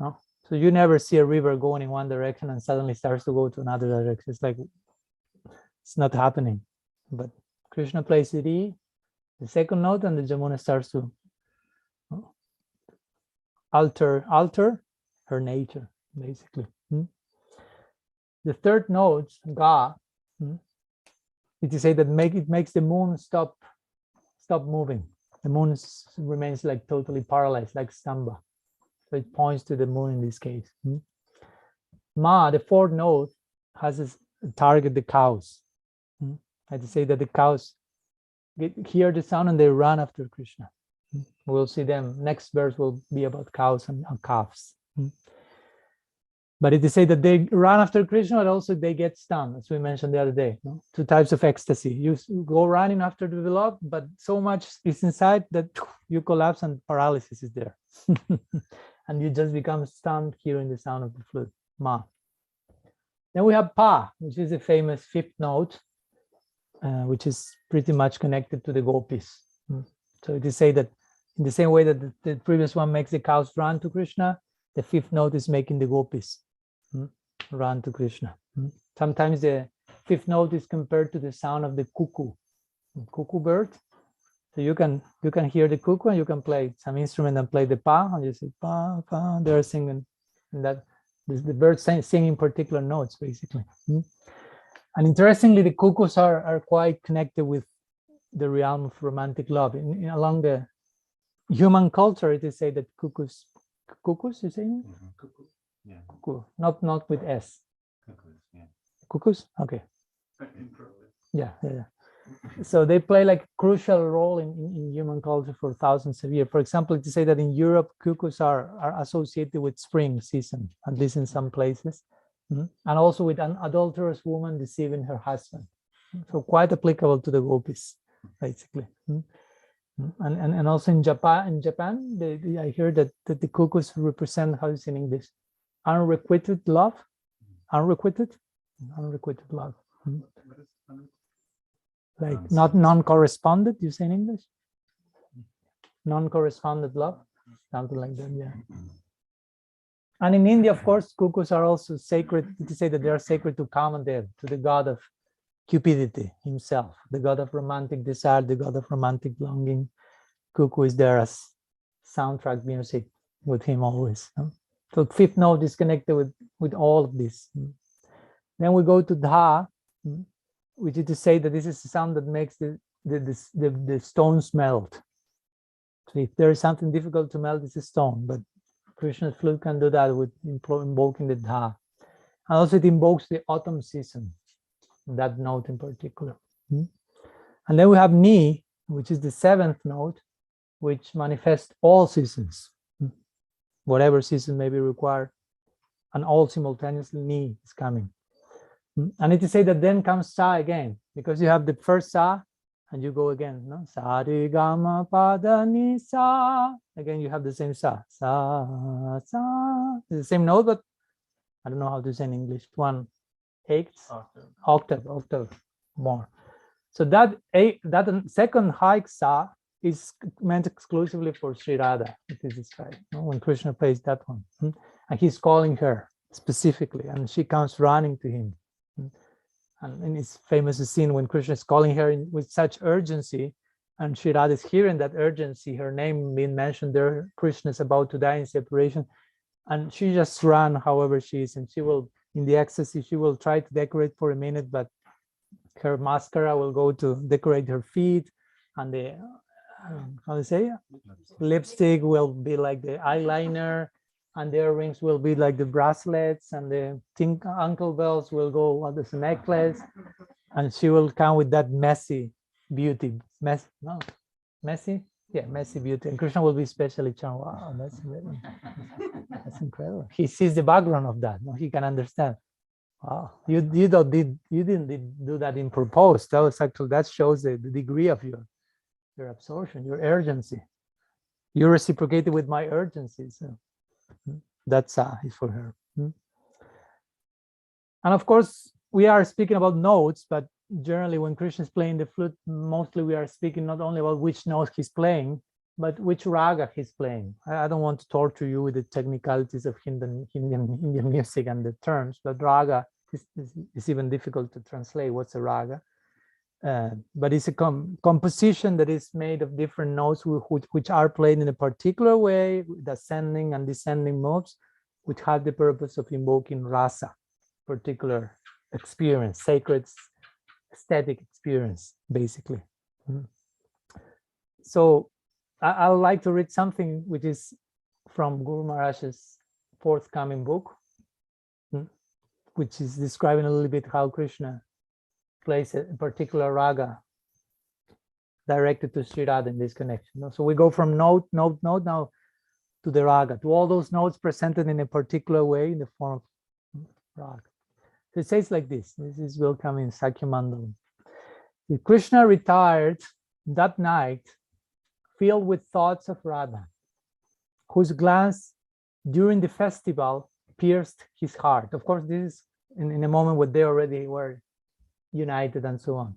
No? So you never see a river going in one direction and suddenly starts to go to another direction. It's like, it's not happening. But Krishna plays the D, the second note, and the Jamuna starts to alter her nature, basically. The third note, Ga, it is said that it makes the moon stop moving. The moon remains like totally paralyzed, like Stamba. So it points to the moon in this case. Ma, the fourth note, has a target the cows. I have to say that the cows hear the sound and they run after Krishna. We'll see them. Next verse will be about cows and calves. But it is said that they run after Krishna, but also they get stunned, as we mentioned the other day. No? Two types of ecstasy. You go running after the beloved, but so much is inside that you collapse and paralysis is there. And you just become stunned hearing the sound of the flute. Ma. Then we have Pa, which is a famous fifth note, which is pretty much connected to the gopis. So it is said that in the same way that the previous one makes the cows run to Krishna, the fifth note is making the gopis run to Krishna. Sometimes the fifth note is compared to the sound of the cuckoo bird. So you can hear the cuckoo and you can play some instrument and play the pa, and you say pa, pa, they're singing, and that the birds singing particular notes, basically. And interestingly, the cuckoos are quite connected with the realm of romantic love. Along the human culture, it is said that cuckoos, you say? Cuckoo. Yeah. Cuckoo, not with S. Cuckoos, yeah. Cuckoos? Okay. Yeah. So they play like a crucial role in human culture for thousands of years. For example, to say that in Europe, cuckoos are associated with spring season, at least in some places, and also with an adulterous woman deceiving her husband. So quite applicable to the gopis, basically. And also in Japan, I hear that the cuckoos represent, how is it in English? Unrequited love. Unrequited love. Like not non-corresponded, you say in English? Non-corresponded love, something like that, yeah. And in India, of course, cuckoos are also sacred. To say that they are sacred to Kamadev, to the god of cupidity himself, the god of romantic desire, the god of romantic longing. Cuckoo is there as soundtrack music with him always. So fifth note is connected with all of this. Then we go to Dha, which is to say that this is the sound that makes the stones melt. So if there is something difficult to melt, it's a stone, but Krishna's flute can do that with invoking the Dha. And also it invokes the autumn season, that note in particular. And then we have Ni, which is the seventh note, which manifests all seasons. Whatever season may be required, and all simultaneously Ni is coming. And it is said that then comes Sa again, because you have the first Sa and you go again. No? Sa re ga ma pa da ni sa. Again, you have the same Sa. Sa, sa. It's the same note, but I don't know how to say in English. 1/8 octave more. So that second high Sa is meant exclusively for Sri Radha. It is described when Krishna plays that one. And he's calling her specifically, and she comes running to him. And it's famous scene when Krishna is calling her with such urgency, and Sri Radha is hearing that urgency, her name being mentioned there, Krishna is about to die in separation, and she just ran however she is, and she will, in the ecstasy, she will try to decorate for a minute, but her mascara will go to decorate her feet, and the how to say, lipstick will be like the eyeliner, and the earrings will be like the bracelets, and the ankle bells will go as a necklace, and she will come with that messy beauty. Messy beauty. And Krishna will be especially charmed. Wow, that's incredible. He sees the background of that. He can understand. Wow, you didn't do that in purpose. That shows the degree of your absorption, your urgency. You reciprocated with my urgency, so that's is for her. And of course, we are speaking about notes, but generally, when Krishna is playing the flute, mostly we are speaking not only about which note he's playing, but which raga he's playing. I don't want to torture you with the technicalities of Indian music and the terms, but raga is even difficult to translate. What's a raga? But it's a composition that is made of different notes which are played in a particular way, with ascending and descending moves, which have the purpose of invoking rasa, particular experience, sacred aesthetic experience, basically. So I would like to read something which is from Guru Maharaj's forthcoming book, which is describing a little bit how Krishna plays a particular raga directed to Sri Radha in this connection. So we go from note now to the raga, to all those notes presented in a particular way in the form of raga. So it says like this. This will come in Sakya Mandalam. Krishna retired that night filled with thoughts of Radha, whose glance during the festival pierced his heart. Of course, this is in a moment where they already were united and so on.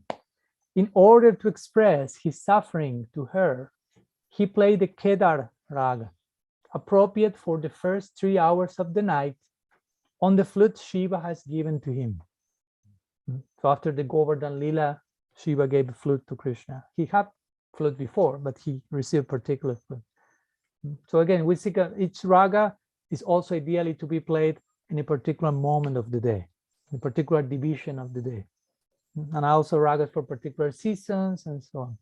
In order to express his suffering to her, he played the Kedar Raga, appropriate for the first 3 hours of the night, on the flute Shiva has given to him. So after the Govardhan Lila, Shiva gave a flute to Krishna. He had flute before, but he received particular flute. So again, we see each raga is also ideally to be played in a particular moment of the day, in a particular division of the day. And also ragas for particular seasons and so on.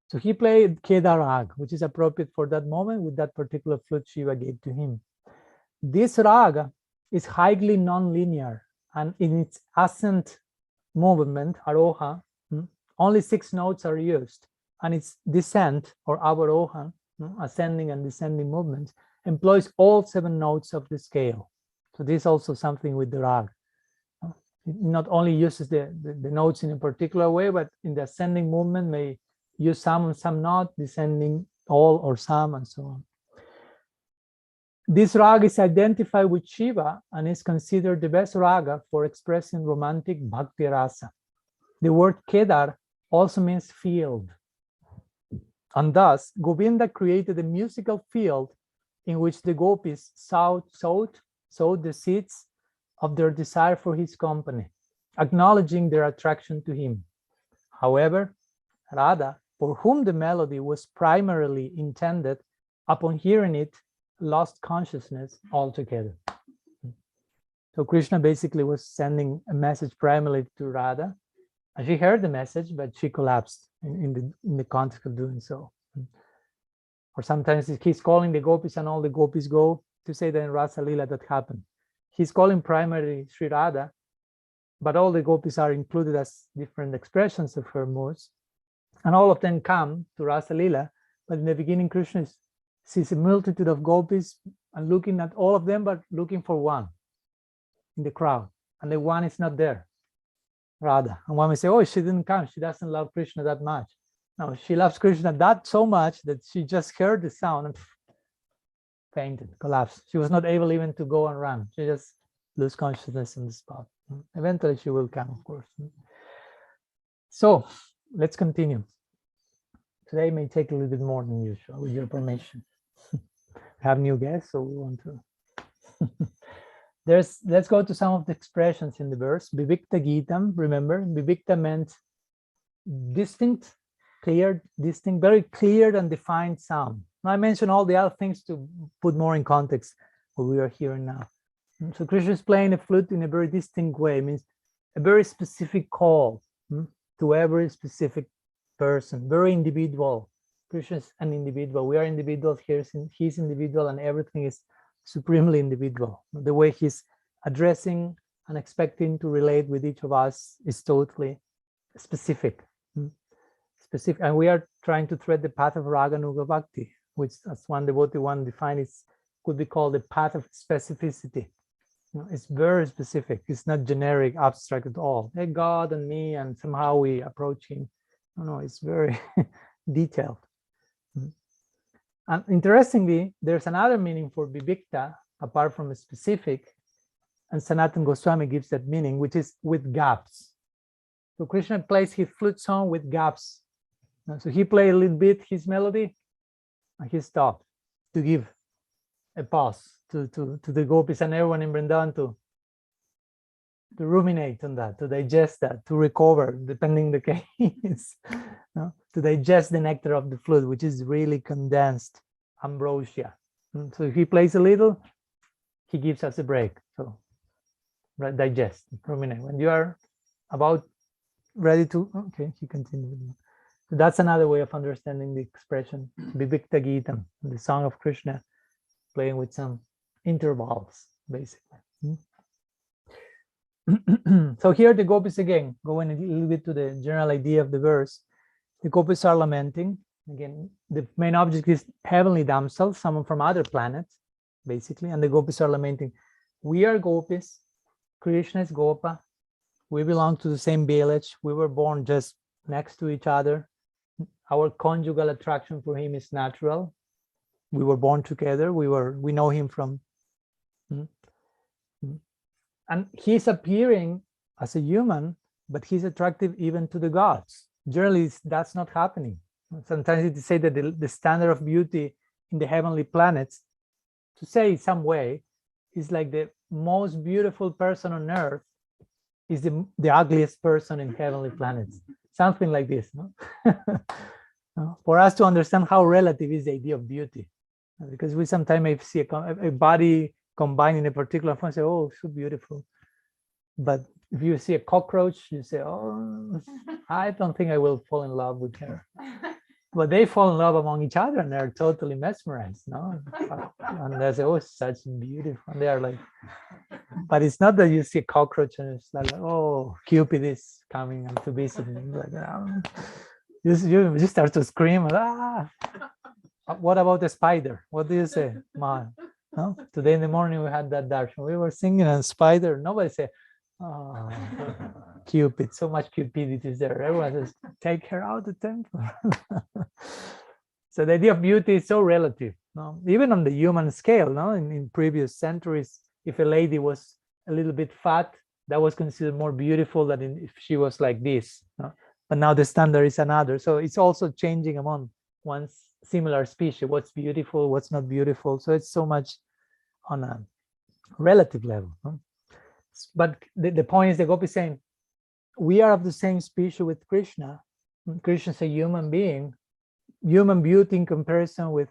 So he played Kedar Rag, which is appropriate for that moment with that particular flute Shiva gave to him. This raga is highly non-linear, and in its ascent movement, aroha, only 6 notes are used, and its descent or avaroha, ascending and descending movements, employs all 7 notes of the scale. So this is also something with the rag. It not only uses the notes in a particular way, but in the ascending movement may use some and some not, descending all or some, and so on. This raga is identified with Shiva and is considered the best raga for expressing romantic bhakti rasa. The word Kedar also means field. And thus, Govinda created a musical field in which the gopis sowed the seeds of their desire for his company, acknowledging their attraction to him. However, Radha, for whom the melody was primarily intended, upon hearing it, lost consciousness altogether. So Krishna basically was sending a message primarily to Radha, and she heard the message, but she collapsed in the context of doing so. Or sometimes he's calling the gopis, and all the gopis go to say that in Rasa Lila that happened. He's calling primarily Sri Radha, but all the gopis are included as different expressions of her moods, and all of them come to Rasa Lila. But in the beginning, Krishna sees a multitude of gopis and looking at all of them, but looking for one in the crowd, and the one is not there, Radha. And one may say, oh, she didn't come, she doesn't love Krishna that much. No, she loves Krishna that so much that she just heard the sound and fainted, collapsed. She was not able even to go and run. She just lose consciousness on the spot. Eventually she will come, of course. So let's continue. Today may take a little bit more than usual, with your permission. We have new guests, so we want to. Let's go to some of the expressions in the verse. Venu-gita, remember, Venu-gita meant distinct, clear, distinct, very clear and defined sound. Now I mentioned all the other things to put more in context what we are hearing now. So Krishna is playing a flute in a very distinct way. It means a very specific call to every specific person, very individual. Krishna is an individual. We are individuals here. He's individual, and everything is supremely individual. The way he's addressing and expecting to relate with each of us is totally specific. And we are trying to tread the path of Raganuga Bhakti, which, as one devotee one defined, could be called the path of specificity. It's very specific. It's not generic, abstract at all. Hey, God and me, and somehow we approach him. No, it's very detailed. And interestingly, there's another meaning for Vivekta apart from a specific, and Sanatana Goswami gives that meaning, which is with gaps. So Krishna plays his flute song with gaps. So he played a little bit his melody, and he stopped to give a pause to the gopis and everyone in Vrindavan to ruminate on that, to digest that, to recover, depending the case, to digest the nectar of the flute, which is really condensed ambrosia. So if he plays a little, he gives us a break. So digest, ruminate. When you are about ready to, okay, he continued. So that's another way of understanding the expression Venu-gita, the song of Krishna, playing with some intervals, basically. So here the gopis, again, going a little bit to the general idea of the verse. The gopis are lamenting. Again, the main object is heavenly damsels, someone from other planets, basically, and the gopis are lamenting. We are gopis, Krishna is Gopa, we belong to the same village, we were born just next to each other. Our conjugal attraction for him is natural. We were born together, we know him from, and he's appearing as a human, but he's attractive even to the gods. Generally, that's not happening. Sometimes it is said that the standard of beauty in the heavenly planets, to say some way, is like the most beautiful person on earth is the ugliest person in heavenly planets. Something like this, no? For us to understand how relative is the idea of beauty. Because we sometimes may see a body combined in a particular form, say, oh, so beautiful. But if you see a cockroach, you say, oh, I don't think I will fall in love with her. But they fall in love among each other and they're totally mesmerized, no? And they say, oh, such beautiful. And they are like, but it's not that you see a cockroach and it's like, oh, Cupid is coming and to visit me. Like, you start to scream, ah. What about the spider? What do you say, man? No? Today in the morning we had that darshan. We were singing a spider. Nobody said, oh, Cupid. So much cupidity is there. Everyone says, take her out of the temple. So the idea of beauty is so relative. No? Even on the human scale, no? In previous centuries, if a lady was a little bit fat, that was considered more beautiful than if she was like this. No? But now the standard is another. So it's also changing among one's similar species, what's beautiful, what's not beautiful. So it's so much on a relative level. No? But the point is, the Gopi is saying, we are of the same species with Krishna. Krishna is a human being. Human beauty in comparison with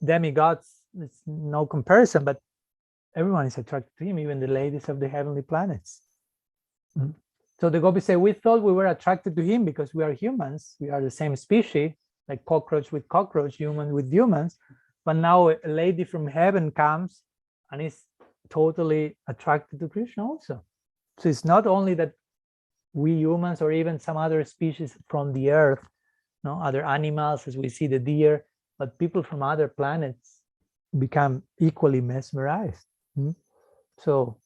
demigods, it's no comparison, but everyone is attracted to him, even the ladies of the heavenly planets. So the Gopis say, we thought we were attracted to him because we are humans. We are the same species, like cockroach with cockroach, human with humans. But now a lady from heaven comes and is totally attracted to Krishna also. So it's not only that we humans or even some other species from the earth, no, other animals, as we see the deer, but people from other planets become equally mesmerized. So,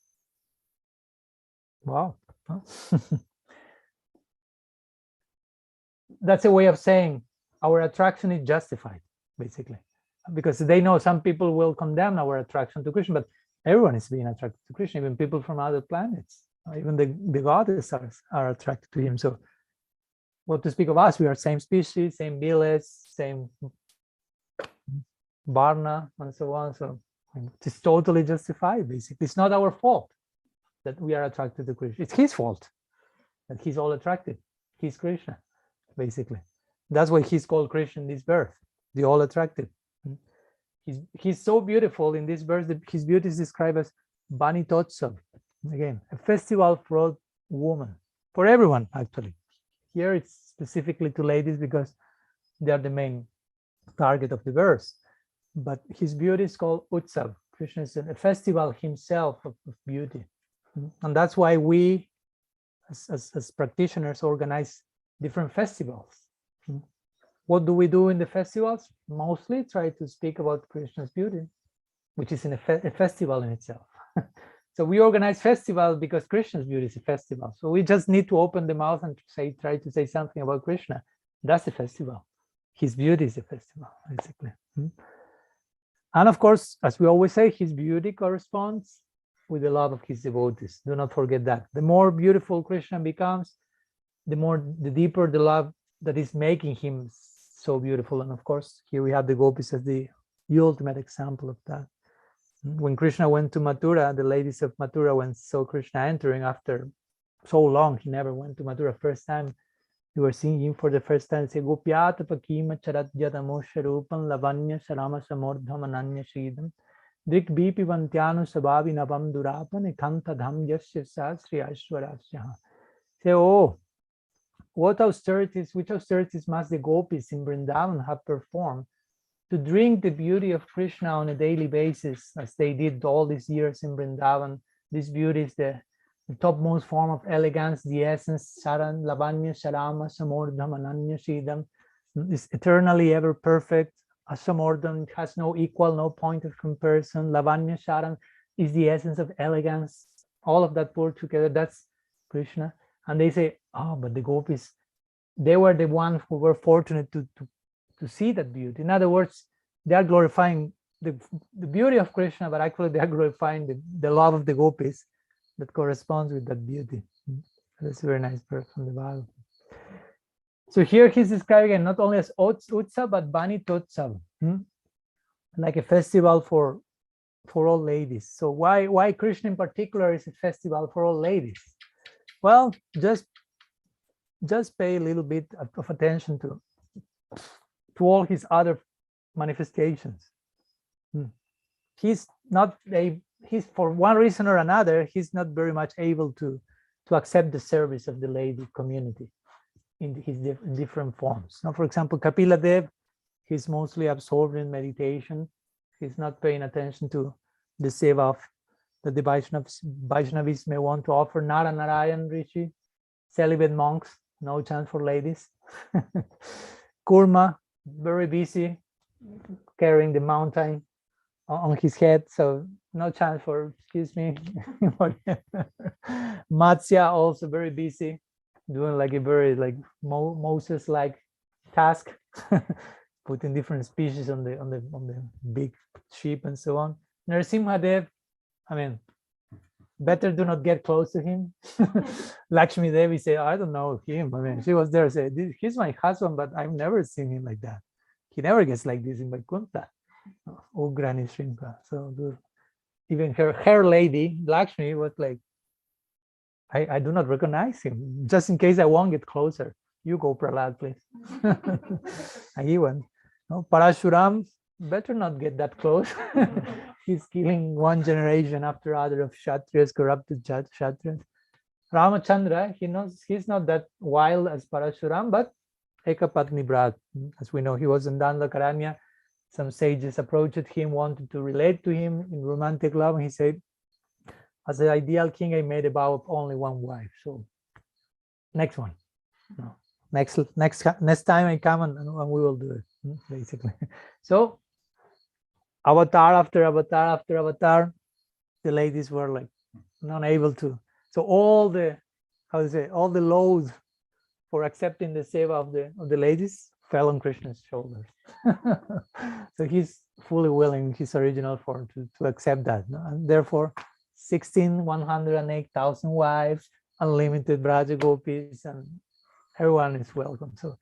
wow. That's a way of saying our attraction is justified, basically, because they know some people will condemn our attraction to Krishna, but everyone is being attracted to Krishna, even people from other planets, even the goddesses are attracted to him. So what to speak of us? We are same species, same village, same varna, and so on. So it's totally justified, basically. It's not our fault that we are attracted to Krishna. It's his fault that he's all attracted. He's Krishna, basically. That's why he's called Krishna in this birth, the all attracted. He's so beautiful in this verse that his beauty is described as Vanitotsav. Again, a festival for all women, for everyone, actually. Here it's specifically to ladies because they are the main target of the verse. But his beauty is called Utsav. Krishna is a festival himself of beauty. And that's why we, as practitioners, organize different festivals. What do we do in the festivals? Mostly try to speak about Krishna's beauty, which is a festival in itself. So we organize festivals because Krishna's beauty is a festival. So we just need to open the mouth and try to say something about Krishna. That's a festival. His beauty is a festival, basically. And of course, as we always say, his beauty corresponds with the love of his devotees. Do not forget that. The more beautiful Krishna becomes, the deeper the love that is making him so beautiful. And of course, here we have the gopis as the ultimate example of that. When Krishna went to Mathura, the ladies of Mathura, when saw Krishna entering after so long, he never went to Mathura. First time they were seeing him for the first time, say Gopyata Pakima Charatyadamo Sharupam Lavanya Sarama Samordham Ananya Shidam Drik Bipi Vantyanu Sabavi Navam Durapan Ekanta Dham Yasya Sasri Ashwarasya. Say, oh, which austerities must the gopis in Vrindavan have performed to drink the beauty of Krishna on a daily basis, as they did all these years in Vrindavan. This beauty is the topmost form of elegance, the essence, Saran, Lavanya, Sharama, Samordham, Ananya, Shidam, is eternally ever perfect. Asamordham has no equal, no point of comparison. Lavanya, Sharan is the essence of elegance. All of that poured together, that's Krishna. And they say, oh, but the gopis, they were the ones who were fortunate to see that beauty. In other words, they are glorifying the beauty of Krishna, but actually they are glorifying the love of the gopis that corresponds with that beauty. That's a very nice verse from the Bible. So here he's describing not only as Utsav, but Bani Totsav, like a festival for all ladies. So why Krishna in particular is a festival for all ladies? Well, just pay a little bit of attention to all his other manifestations. He's for one reason or another, he's not very much able to accept the service of the lady community in his different forms. Now, for example, Kapila Dev, he's mostly absorbed in meditation. He's not paying attention to the seva that the Vaishnavis may want to offer. Nara Narayan Rishi, celibate monks, no chance for ladies. Kurma, very busy carrying the mountain on his head, so no chance for, excuse me, Matsya, also very busy, doing like a very Moses-like task, putting different species on the big sheep and so on. Narasimhadev, I mean, better do not get close to him. Lakshmi Devi said, I don't know him. I mean, she was there, said, he's my husband, but I've never seen him like that. He never gets like this in Vaikuntha. Ugrani Shrimpa. So even her lady, Lakshmi, was like, I do not recognize him. Just in case I won't get closer. You go, Prahlad, please. And he went. No, Parashuram, better not get that close. He's killing one generation after other of Kshatriyas, corrupted Kshatriyas. Ramachandra, he's not that wild as Parashuram, but Ekapatni Brat. As we know, he was in Dandakaranya. Some sages approached him, wanted to relate to him in romantic love, and he said, as an ideal king, I made a vow of only one wife. So next one. No. Next time I come and we will do it, basically. So avatar after avatar after avatar, the ladies were like not able to. So all the load for accepting the seva of the ladies fell on Krishna's shoulders. So he's fully willing, his original form, to accept that. No? And therefore, 108,000 wives, unlimited Braja Gopis, and everyone is welcome. So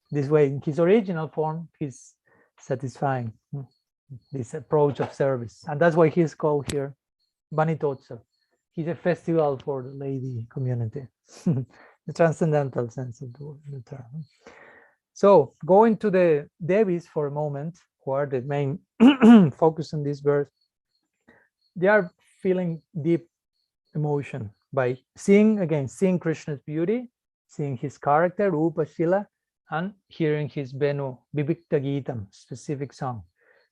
this way, in his original form, he's satisfying this approach of service. And that's why he's called here Vanitotsav. He's a festival for the lady community, the transcendental sense of the term. So going to the Devis for a moment, who are the main focus in this verse, they are feeling deep emotion by seeing Krishna's beauty, seeing his character, Rupa Shila, and hearing his Venu-gita, specific song.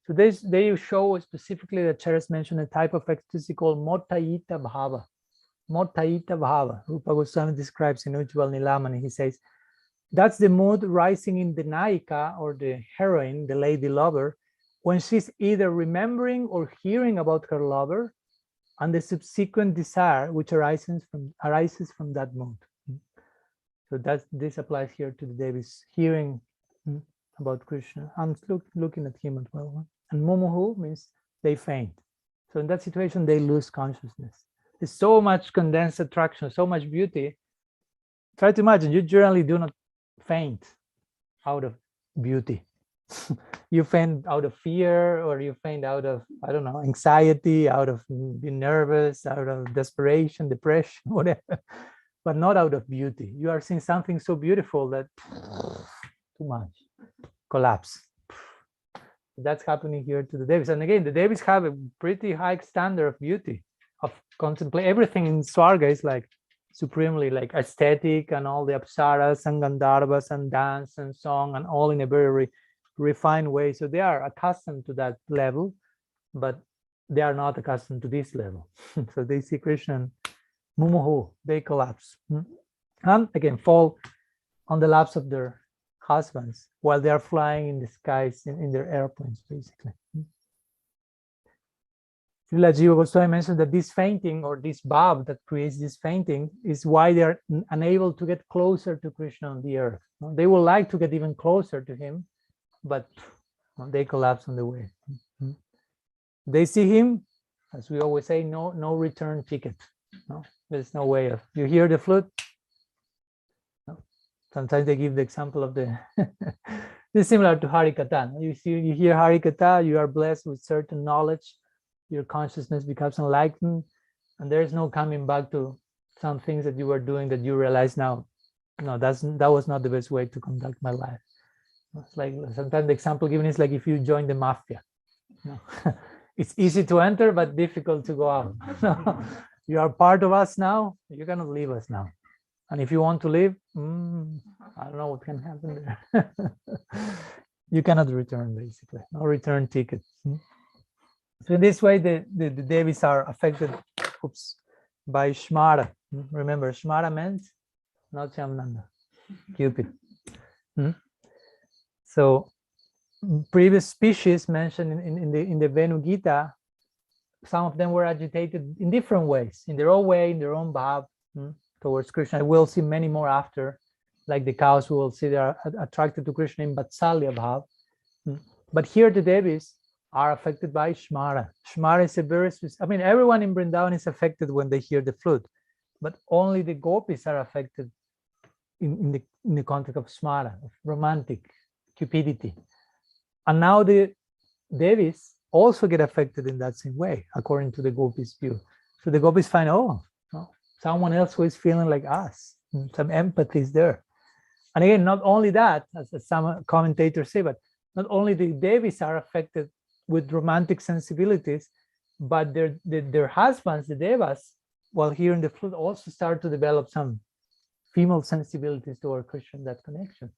So they show specifically that Charas mentioned a type of ecstasy called Mottaita Bhava. Mottaita Bhava. Rupa Goswami describes in Ujjwal Nilamani. He says, that's the mood rising in the Naika, or the heroine, the lady lover, when she's either remembering or hearing about her lover, and the subsequent desire which arises from that mode. So this applies here to the Devis hearing about Krishna. I'm looking at him as well. And mumuhu means they faint. So in that situation, they lose consciousness. There's so much condensed attraction, so much beauty. Try to imagine, you generally do not faint out of beauty. You faint out of fear, or you faint out of, I don't know, anxiety, out of being nervous, out of desperation, depression, whatever, but not out of beauty. You are seeing something so beautiful that too much, collapse. That's happening here to the Devis. And again, the Devis have a pretty high standard of beauty, of contemplate. Everything in Swarga is like supremely like aesthetic, and all the apsaras and gandharvas and dance and song and all in a very refined way. So they are accustomed to that level, but they are not accustomed to this level. So they see Krishna and mumuhu, they collapse. And again, fall on the laps of their husbands while they are flying in the skies in their airplanes, basically. Srila Jiva Goswami mentioned that this fainting, or this bhav that creates this fainting, is why they are unable to get closer to Krishna on the earth. They would like to get even closer to him, but they collapse on the way. They see him, as we always say, no return ticket. No, there's no way of, you hear the flute. No. Sometimes they give the example of the it's similar to Harikatha. You hear Harikatha, you are blessed with certain knowledge, your consciousness becomes enlightened, and there's no coming back to some things that you were doing that you realize now, no, that was not the best way to conduct my life. It's like sometimes the example given is like if you join the mafia. No. It's easy to enter, but difficult to go out. You are part of us now, you cannot leave us now. And if you want to leave, I don't know what can happen there. You cannot return, basically. No return ticket. So in this way, the Devis are affected by Shmara. Remember, Shmara means not Shamnanda, Cupid. So previous species mentioned in the Venu-gita, some of them were agitated in different ways, in their own way, in their own bhav towards Krishna. We'll see many more after, like the cows, we will see they are attracted to Krishna in Vatsalya bhav. But here the Devis are affected by Shmara. Shmara is a very specific, I mean, everyone in Vrindavan is affected when they hear the flute, but only the gopis are affected in the context of Shmara, of romantic cupidity. And now the Devis also get affected in that same way, according to the gopis' view. So the gopis find, oh, no, someone else who is feeling like us, some empathy is there. And again, not only that, as some commentators say, but not only the Devis are affected with romantic sensibilities, but their husbands, the Devas, while hearing the flute, also start to develop some female sensibilities toward Krishna, that connection.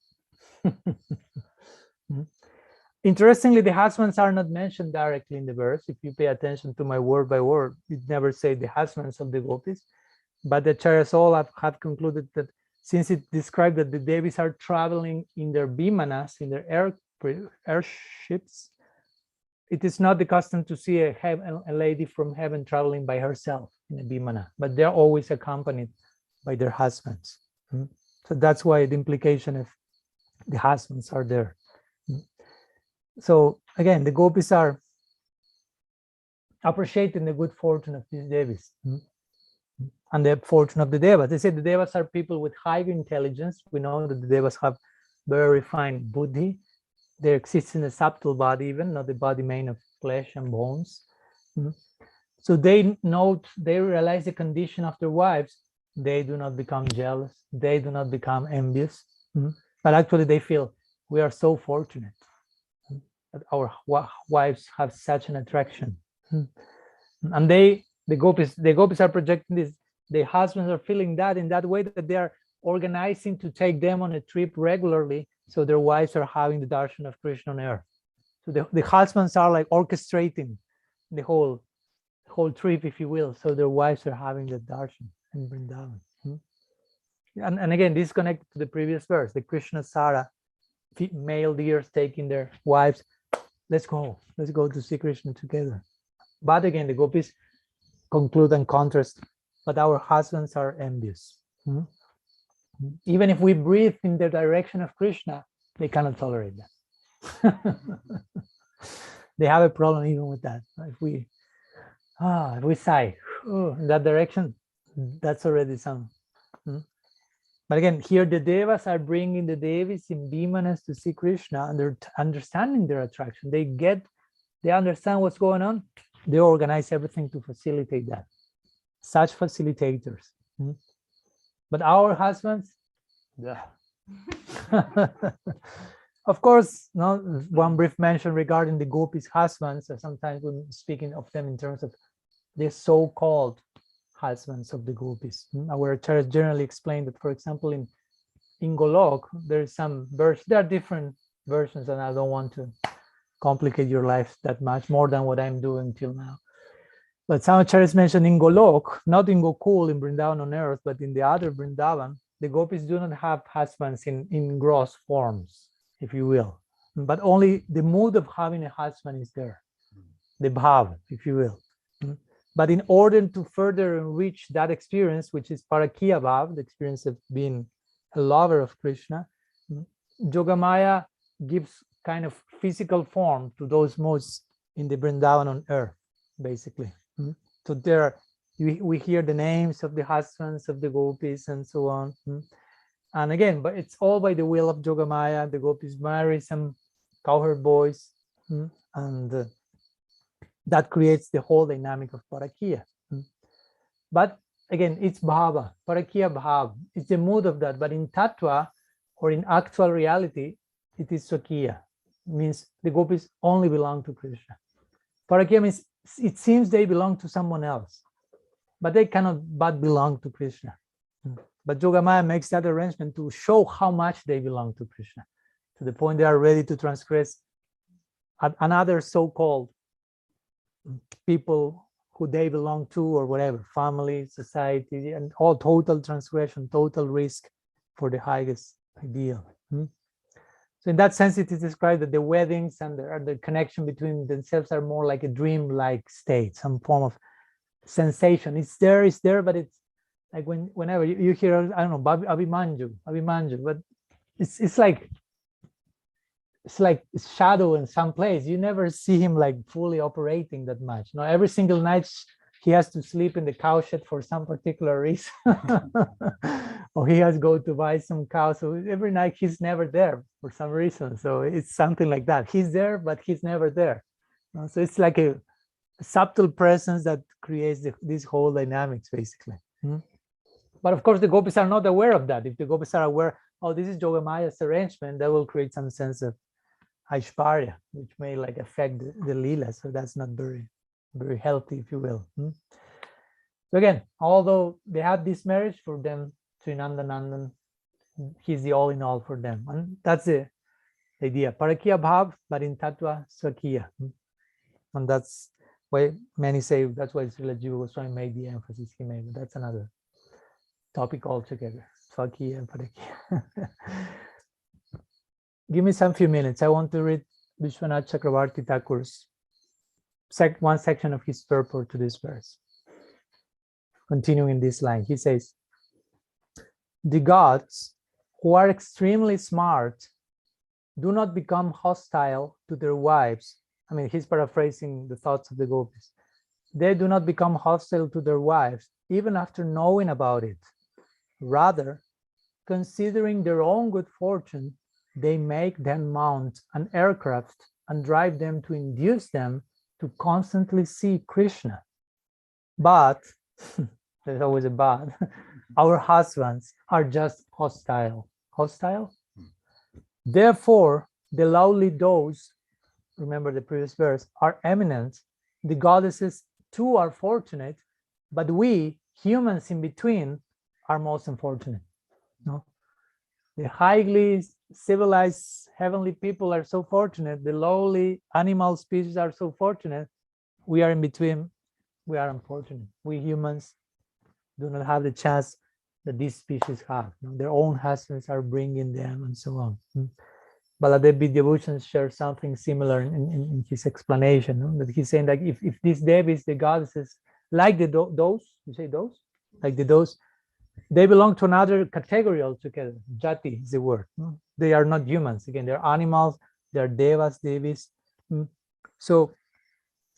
Interestingly, the husbands are not mentioned directly in the verse. If you pay attention to my word by word, it never say the husbands of the gopis, but the acharyas all have concluded that since it described that the Devis are traveling in their bimanas, in their airships, it is not the custom to see a lady from heaven traveling by herself in a bimana, but they're always accompanied by their husbands. So that's why the implication of the husbands are there. So again, the gopis are appreciating the good fortune of these Devis and the fortune of the Devas. They say the Devas are people with high intelligence. We know that the Devas have very refined buddhi. They exist in a subtle body, even not the body made of flesh and bones. So they realize the condition of their wives. They do not become jealous. They do not become envious. But actually they feel we are so fortunate that our wives have such an attraction. And the gopis are projecting this. The husbands are feeling that in that way, that they are organizing to take them on a trip regularly, so their wives are having the darshan of Krishna on earth. So the husbands are like orchestrating the whole trip, if you will, so their wives are having the darshan in Vrindavan. And again, this is connected to the previous verse, the Krishna Sara, male deers taking their wives. Let's go to see Krishna together. But again, the gopis conclude and contrast, but our husbands are envious. Even if we breathe in the direction of Krishna, they cannot tolerate that. They have a problem even with that. If we sigh in that direction, that's already some. But again, here the devas are bringing the devis in Vimanas to see Krishna, and they're understanding their attraction. They understand what's going on. They organize everything to facilitate that. Such facilitators. But our husbands, of course, no. One brief mention regarding the gopis' husbands. Sometimes we're speaking of them in terms of the so-called husbands of the gopis. Our church generally explained that, for example, in Golok, there's some version. There are different versions, and I don't want to complicate your life that much more than what I'm doing till now. But some acharyas mentioned in Golok, not in Gokul, in Vrindavan on earth, but in the other Vrindavan, the gopis do not have husbands in gross forms, if you will, but only the mood of having a husband is there, the bhav, if you will. But in order to further enrich that experience, which is parakiya bhav, the experience of being a lover of Krishna, Yogamaya gives kind of physical form to those moods in the Vrindavan on earth, basically. So there, we hear the names of the husbands of the gopis and so on. And again, but it's all by the will of Yogamaya. The gopis marry some cowherd boys, and that creates the whole dynamic of parakiya. But again, it's bhava, parakiya bhav. It's the mood of that. But in tattva, or in actual reality, it is swakiya. Means the gopis only belong to Krishna. Parakiya means it seems they belong to someone else, but they cannot but belong to Krishna. But Yogamaya makes that arrangement to show how much they belong to Krishna, to the point they are ready to transgress another so-called people who they belong to, or whatever, family, society, and all total transgression, total risk for the highest ideal. So in that sense, it is described that the weddings and the connection between themselves are more like a dream-like state, some form of sensation. It's there, but it's like whenever you hear, I don't know, Abhimanyu, but it's like shadow in some place. You never see him like fully operating that much. No, every single night he has to sleep in the cow shed for some particular reason, or he has to go to buy some cows. So every night he's never there for some reason. So it's something like that. He's there, but he's never there. So it's like a subtle presence that creates this whole dynamics, basically. But of course, the gopis are not aware of that. If the gopis are aware, oh, this is Yogamaya's arrangement, that will create some sense of Aishvarya, which may like affect the lila. So that's not very, very healthy, if you will. So again, although they had this marriage, for them, Srinanda Nandan, he's the all in all for them. And that's the idea. Parakiya bhav, but in tattva, swakiya. And that's why many say, that's why Srila Jiva Goswami made the emphasis he made. But that's another topic altogether. Swakiya and parakiya. Give me some few minutes. I want to read Vishwanath Chakravarti Thakur's one section of his purport to this verse. Continuing this line, he says, the gods who are extremely smart do not become hostile to their wives. I mean, he's paraphrasing the thoughts of the gopis. They do not become hostile to their wives, even after knowing about it. Rather, considering their own good fortune, they make them mount an aircraft and drive them to induce them to constantly see Krishna. But, there's always a but, our husbands are just hostile. Hostile? Therefore, the lowly those, remember the previous verse, are eminent. The goddesses too are fortunate, but we, humans in between, are most unfortunate. No? The highly civilized heavenly people are so fortunate. The lowly animal species are so fortunate. We are in between. We are unfortunate. We humans do not have the chance that these species have. Their own husbands are bringing them and so on. Baladev Vidyabhushan shares something similar in his explanation, that he's saying that if these devis, the goddesses, like the those, you say those, like the those, they belong to another category altogether. Jati is the word. They are not humans. Again, they're animals. They're devas, devis. So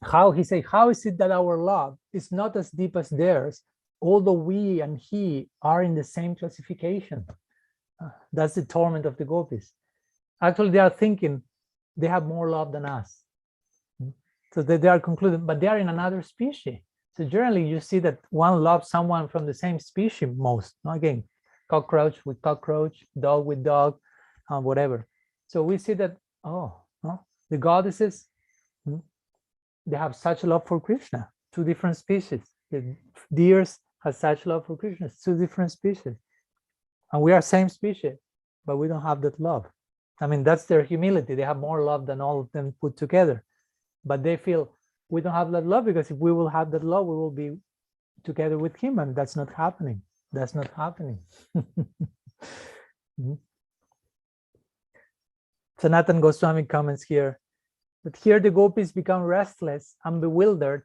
how he say, how is it that our love is not as deep as theirs, although we and he are in the same classification? That's the torment of the gopis. Actually, they are thinking they have more love than us. So they are concluding, but they are in another species. So generally, you see that one loves someone from the same species most. Again, cockroach with cockroach, dog with dog, whatever. So we see that, the goddesses, they have such love for Krishna, two different species. The deers have such love for Krishna, two different species. And we are same species, but we don't have that love. I mean, that's their humility. They have more love than all of them put together. But they feel we don't have that love, because if we will have that love, we will be together with him, and that's not happening. That's not happening. Sanatan Goswami comments here that here the gopis become restless and bewildered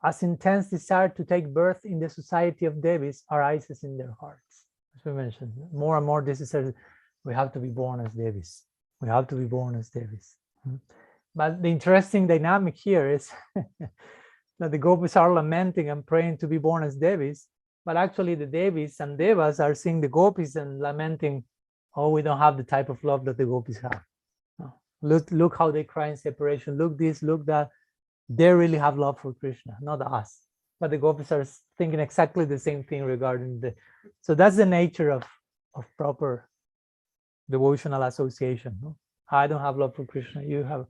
as intense desire to take birth in the society of devis arises in their hearts. As we mentioned, more and more this is we have to be born as devis. We have to be born as devis. But the interesting dynamic here is that the gopis are lamenting and praying to be born as devis, but actually the devis and devas are seeing the gopis and lamenting, oh, we don't have the type of love that the gopis have. Look how they cry in separation. Look this, look that. They really have love for Krishna, not us. But the gopis are thinking exactly the same thing regarding the. So that's the nature of proper devotional association. I don't have love for Krishna, you have.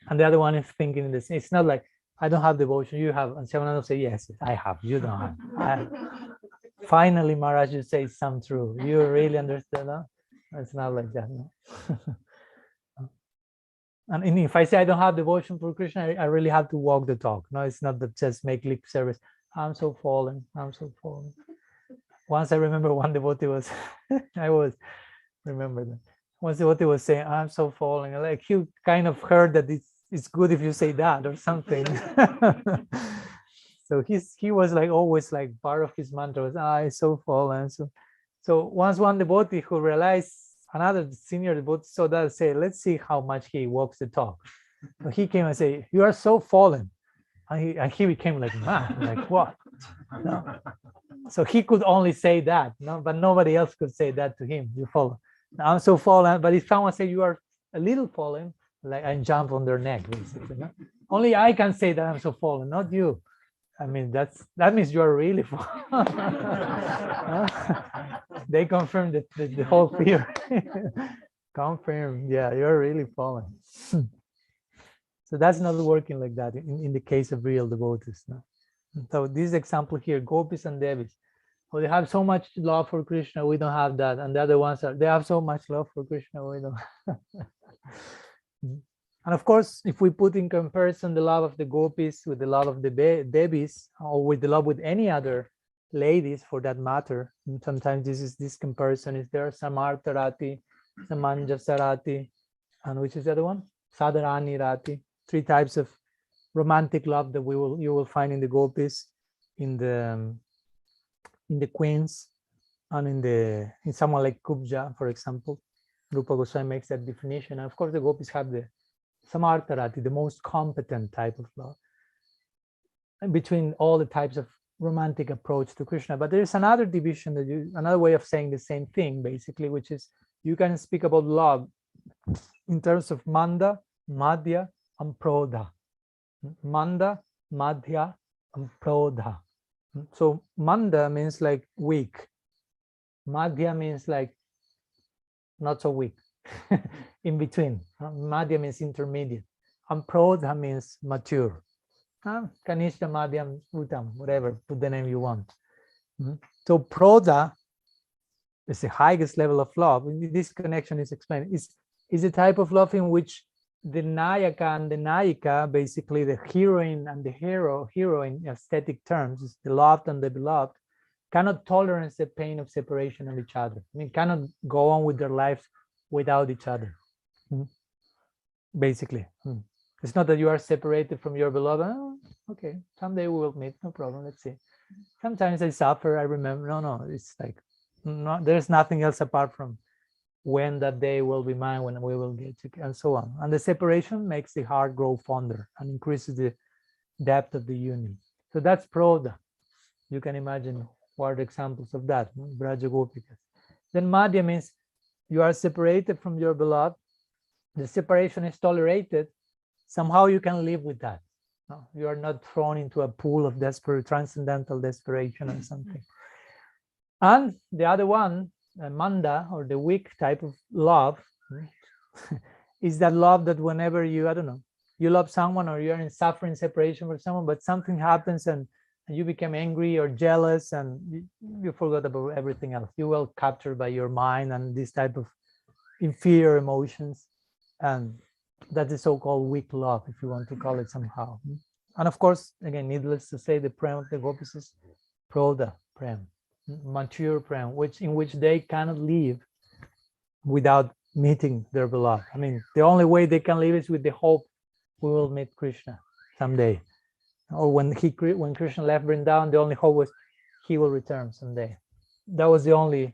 And the other one is thinking this. It's not like I don't have devotion, you have. And Shamananda will say, yes, I have, you don't have. Finally, Maharaj, you say some true. You really understand, no? It's not like that, no. And if I say I don't have devotion for Krishna, I really have to walk the talk. No, it's not that just make lip service. I'm so fallen, I'm so fallen. Once I remember one devotee was, remember that. Once the devotee was saying, I'm so falling. Like he kind of heard that it's good if you say that or something. So he was like always like part of his mantra was, I'm so fallen. So once one devotee who realized, another senior devotee saw that and say, let's see how much he walks the talk. So he came and say, you are so fallen. And he became like, man, like what? No. So he could only say that, no, but nobody else could say that to him. You follow? I'm so fallen. But if someone say you are a little fallen, like I jump on their neck, basically. No? Only I can say that I'm so fallen, not you. I mean, that means you are really fallen. They confirm the whole theory. Confirm, yeah, you're really fallen. So that's not working like that in the case of real devotees. No? So this example here, gopis and devis. Oh, they have so much love for Krishna, we don't have that. And the other ones they have so much love for Krishna, we don't. And of course, if we put in comparison the love of the gopis with the love of the devis, or with the love with any other ladies for that matter, and sometimes this comparison is there. Samartha Rati, Samanja Rati, and which is the other one? Sadharani Rati. 3 types of romantic love that you will find in the gopis, in the queens, and in someone like Kubja, for example. Rupa Goswami makes that definition. And of course, the gopis have the Samartha Rati, the most competent type of love, and between all the types of romantic approach to Krishna. But there is another division, another way of saying the same thing, basically, which is you can speak about love in terms of Manda, Madhya, and Prodha. Manda, Madhya, and Prodha. So Manda means like weak. Madhya means like not so weak. In between. Madhya means intermediate. And Prodha means mature. Kanishta, Madhyam, Uttam, whatever, put the name you want. So Prodha is the highest level of love. This connection is explained. Is a type of love in which the Nayaka and the Nayika, basically the heroine and the hero in aesthetic terms, is the loved and the beloved, cannot tolerate the pain of separation of each other. I mean, cannot go on with their lives without each other, basically. It's not that you are separated from your beloved. Oh, okay, someday we will meet, no problem, let's see. Sometimes I suffer, I remember, no, it's like, no, there's nothing else apart from when that day will be mine, when we will get together, and so on. And the separation makes the heart grow fonder and increases the depth of the union. So that's Proda. You can imagine what are examples of that, Braja Gopikas. Then Madhya means you are separated from your beloved. The separation is tolerated. Somehow you can live with that. No, you are not thrown into a pool of desperate, transcendental desperation or something. And the other one, Manda, or the weak type of love, is that love that whenever you, I don't know, you love someone or you're in suffering separation with someone, but something happens and you become angry or jealous and you forgot about everything else. You will captured by your mind and this type of inferior emotions. And that is so-called weak love, if you want to call it somehow. And of course, again, needless to say, the prem of the gopis is Proda prem, mature prem, in which they cannot live without meeting their beloved. I mean, the only way they can live is with the hope we will meet Krishna someday. Or when Krishna left Vrindavan, the only hope was he will return someday. That was the only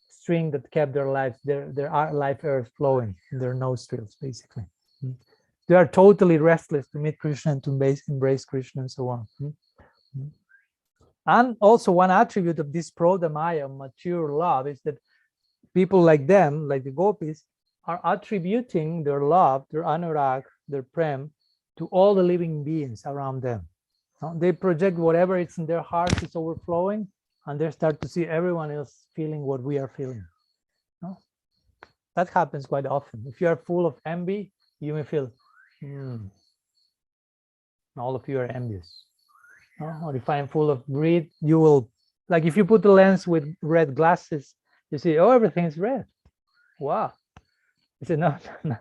string that kept their lives, their life earth flowing in their nostrils, basically. They are totally restless to meet Krishna and to embrace Krishna and so on. And also one attribute of this prodamaya, mature love, is that people like them, like the gopis, are attributing their love, their anurag, their prem, to all the living beings around them. They project whatever it's in their hearts is overflowing, and they start to see everyone else feeling what we are feeling. That happens quite often. If you are full of envy, you may feel, all of you are envious. Or if I'm full of greed, you will, like if you put the lens with red glasses, you see, oh, everything's red. Wow. I said, no,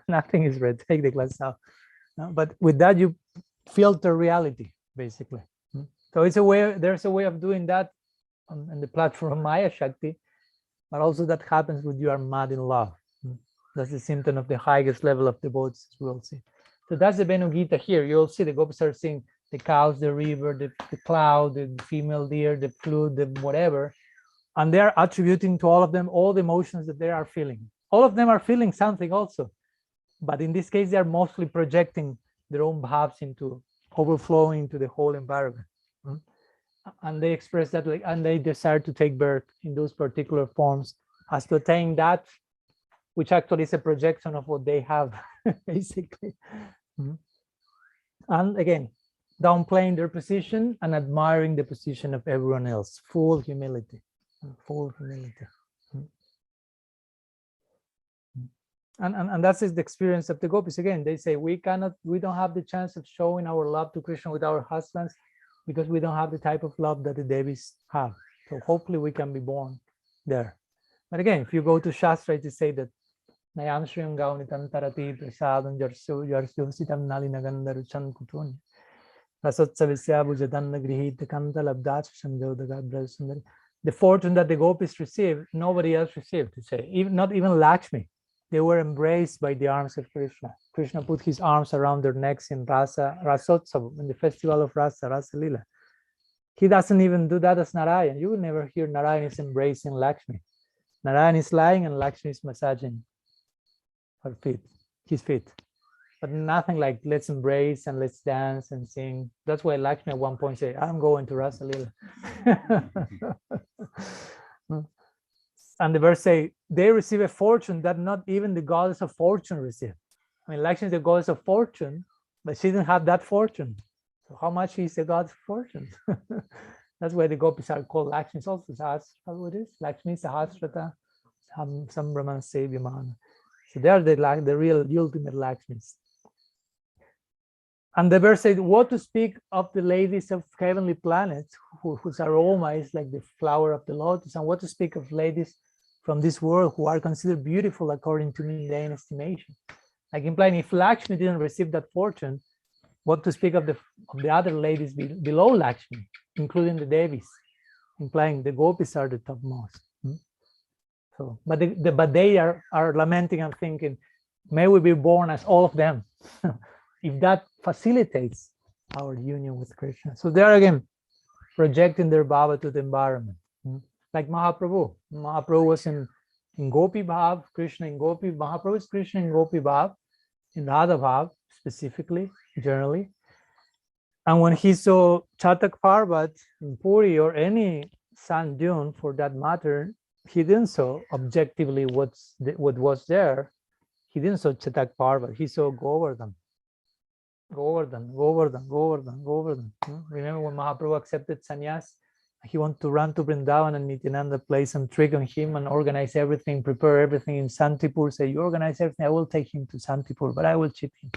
nothing is red. Take the glass out. No, but with that, you filter reality, basically. So it's a way, there's a way of doing that on the platform of Maya Shakti, but also that happens when you are mad in love. That's the symptom of the highest level of devotees, we'll see. So that's the Venu-gita here. You'll see the gopis are seeing the cows, the river, the cloud, the female deer, the flute, the whatever. And they're attributing to all of them all the emotions that they are feeling. All of them are feeling something also. But in this case, they are mostly projecting their own bhavs into overflowing into the whole environment. And they express that, like, and they desire to take birth in those particular forms as to attain that, which actually is a projection of what they have, basically. And again, downplaying their position and admiring the position of everyone else. Full humility, full humility. And that's the experience of the gopis. Again, they say we don't have the chance of showing our love to Krishna with our husbands because we don't have the type of love that the Devis have. So hopefully we can be born there. But again, if you go to Shastra, it say that Nayam Shriyam Gaunitam Tarati Prasadam Jarsyositam Nalinagandaruchan Kutun Rasotsavisya Bujadanna Grihita Kanta Labdach Shanjodaga Brasundari. The fortune that the gopis received, nobody else received, to say, not even Lakshmi. They were embraced by the arms of Krishna. Krishna put his arms around their necks in Rasotsav, in the festival of Rasa Lila. He doesn't even do that as Narayan. You will never hear Narayan is embracing Lakshmi. Narayan is lying and Lakshmi is massaging her feet, his feet. But nothing like let's embrace and let's dance and sing. That's why Lakshmi at one point said, I'm going to Rasa Lila. And the verse say, they receive a fortune that not even the goddess of fortune received. I mean, Lakshmi is the goddess of fortune, but she didn't have that fortune. So how much is the goddess of fortune? That's why the gopis are called Lakshmi. It's also how it is. Lakshmi Sahasrata Sambrahman Sevyamana. So they are the real ultimate Lakshmis. And the verse said, what to speak of the ladies of heavenly planets, whose aroma is like the flower of the lotus, and what to speak of ladies from this world who are considered beautiful according to mundane estimation. Like implying, if Lakshmi didn't receive that fortune, what to speak of the other ladies below Lakshmi, including the Devis, implying the gopis are the topmost. So, but they are lamenting and thinking, may we be born as all of them. if that facilitates our union with Krishna. So they're again projecting their bhava to the environment. Like Mahaprabhu. Mahaprabhu was in Gopi Bhav, Krishna in Gopi, Mahaprabhu is Krishna in Gopi Bhav, in Radha Bhav specifically, generally. And when he saw Chatak Parvat in Puri or any sand dune for that matter, he didn't saw objectively what was there. He didn't saw Chatak Parvat, he saw Govardhan. Govardhan. Remember when Mahaprabhu accepted sannyas? He wanted to run to Vrindavan and Nityananda play some trick on him and organize everything, prepare everything in Santipur. Say, you organize everything, I will take him to Santipur, but I will cheat him.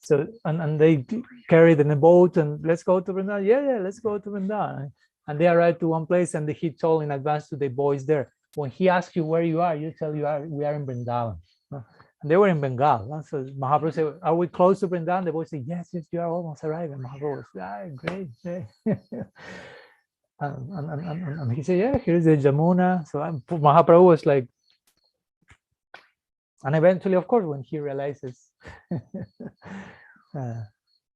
So, and they carried in a boat and let's go to Vrindavan. Yeah, let's go to Vrindavan. And they arrived to one place and he told in advance to the boys there, when he asks you where you are, you tell we are in Vrindavan. And they were in Bengal. So Mahaprabhu said, are we close to Vrindavan? The boys said, yes, you are almost arriving. Mahaprabhu was, great. And he said, yeah, here's the Jamuna. So Mahaprabhu was like, and eventually, of course, when he realizes,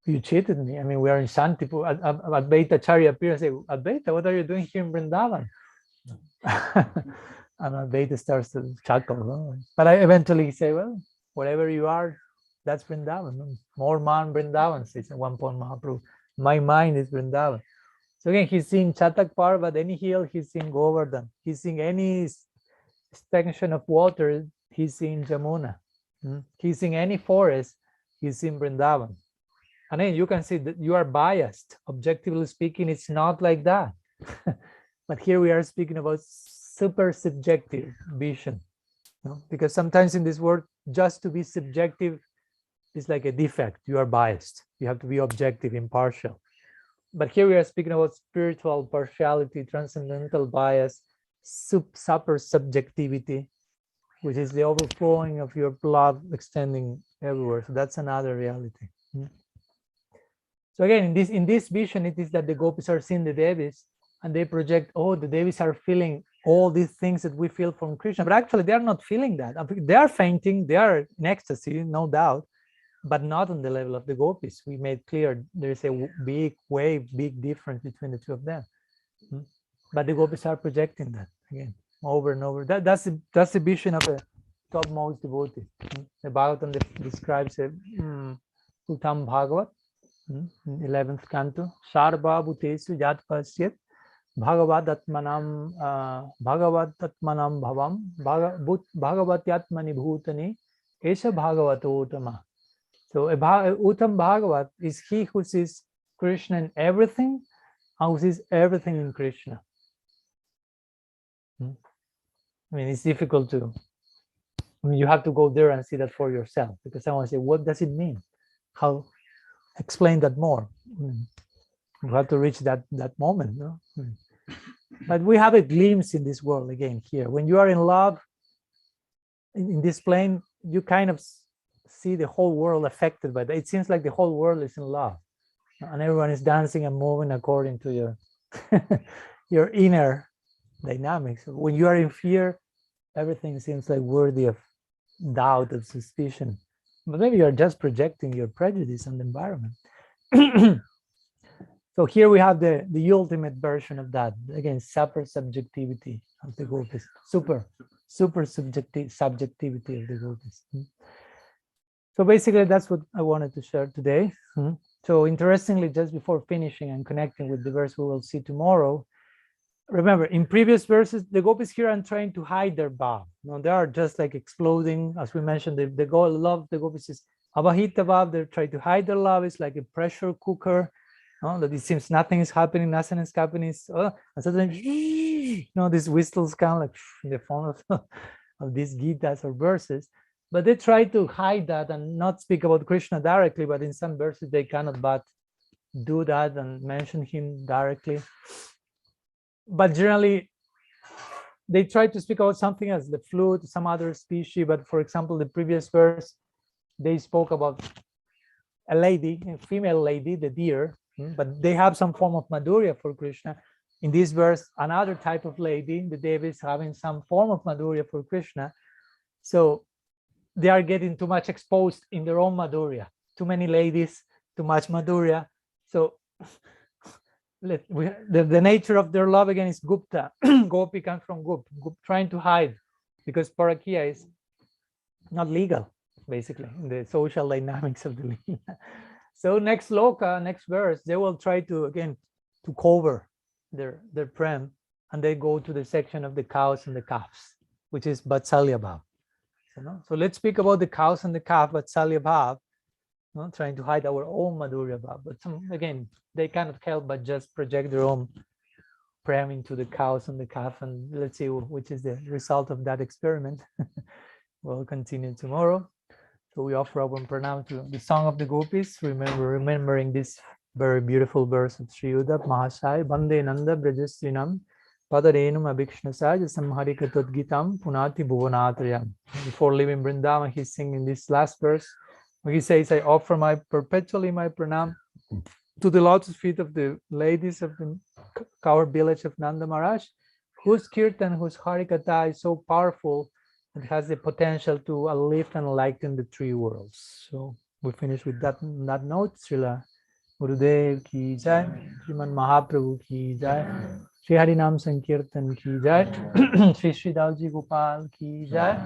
you cheated me. I mean, we are in Santipur. Advaita Acharya appears and say, Advaita, what are you doing here in Vrindavan? And Advaita starts to chuckle. No? But I eventually say, well, wherever you are, that's Vrindavan. No? More man Vrindavan, says at one point Mahaprabhu. My mind is Vrindavan. So again, he's seeing Chatak Parvat, any hill, he's seeing Govardhan. He's seeing any extension of water, he's seeing Jamuna. He's seeing any forest, he's seeing Vrindavan. And then you can see that you are biased. Objectively speaking, it's not like that. But here we are speaking about super subjective vision. Because sometimes in this world, just to be subjective is like a defect. You are biased. You have to be objective, impartial. But here we are speaking about spiritual partiality, transcendental bias, super subjectivity, which is the overflowing of your blood extending everywhere. So that's another reality. So again, in this vision, it is that the gopis are seeing the Devis and they project, oh, the Devis are feeling all these things that we feel from Krishna. But actually, they are not feeling that. They are fainting, they are in ecstasy, no doubt, but not on the level of the gopis. We made clear there is a big difference between the two of them. But the gopis are projecting that again, over and over. That's the vision of a topmost devotee. The Bhagavatam describes a Uttam Bhagavat, 11th canto. Sarva bhutesu yat pasyat Bhagavatatmanam bhavam Bhagavatyatmani bhutani esha Bhagavato uttama. So Uttam Bhagavat is he who sees Krishna in everything and who sees everything in Krishna. I mean, it's difficult to, you have to go there and see that for yourself, because someone say, what does it mean? How explain that more? You have to reach that moment, no? But we have a glimpse in this world again here. When you are in love, in this plane, you kind of see the whole world affected by that. It seems like the whole world is in love, and everyone is dancing and moving according to your your inner dynamics. When you are in fear, everything seems like worthy of doubt and suspicion. But maybe you are just projecting your prejudice on the environment. So here we have the ultimate version of that. Again, super subjectivity of the gopis. Super subjectivity of the gopis. So basically, that's what I wanted to share today. So interestingly, just before finishing and connecting with the verse we will see tomorrow, remember, in previous verses, the gopis here are trying to hide their bhav. No, they are just like exploding. As we mentioned, the love the gopis is abahita bhav. They're trying to hide their love. It's like a pressure cooker. That it seems nothing is happening, nothing is happening. And suddenly, these whistles come like in the form of these gitas or verses. But they try to hide that and not speak about Krishna directly, but in some verses they cannot but do that and mention him directly. But generally, they try to speak about something else, the flute, some other species. But for example, the previous verse, they spoke about a lady, a female lady, the deer, but they have some form of Madhurya for Krishna. In this verse, another type of lady, the Devis, having some form of Madhurya for Krishna. So they are getting too much exposed in their own Madhurya. too many ladies, too much madhurya. So the nature of their love again is gupta. Gopi comes from gup, trying to hide, because parakiya is not legal, basically, in the social dynamics of the Leela. So next sloka, next verse, they will try to again to cover their prem, and they go to the section of the cows and the calves, which is Vatsalya Bhav. So let's speak about the cows and the calf, Vatsalya Bhav, trying to hide our own Madhurya Bhav. But again, they cannot help but just project their own prem into the cows and the calf, and let's see which is the result of that experiment. We'll continue tomorrow. So we offer our pranam to the song of the gopis, remembering this very beautiful verse of Sri Uddhav Mahasaya, Bande Nanda Brajastrinam Padarenum Abhikshnasaj Samharikatodgitam Punati Bhuvanatrayam. Before leaving Vrindavan, he's singing this last verse, where he says, I offer perpetually my pranam to the lotus feet of the ladies of the coward village of Nanda Maharaj, whose kirtan, whose harikatha is so powerful, it has the potential to uplift and enlighten the three worlds. So we finish with that note. Srila Gurudev ki jai, Sriman Mahaprabhu ki jai, Sri Harinam Sankirtan ki jai, Sri Sri Dalji Gopal ki jai,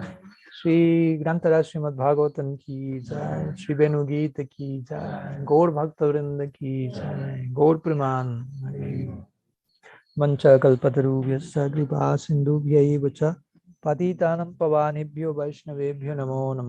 Sri Grantharaj Srimad Bhagavatam ki jai, Sri Venu-gita ki jai, Gaur Bhaktavrinda ki jai, Gaur Praman. Vancha kalpatarubhyasya kripa sindhubhya eva cha patitanam pavanebhyo vaishnavebhyo namo namo.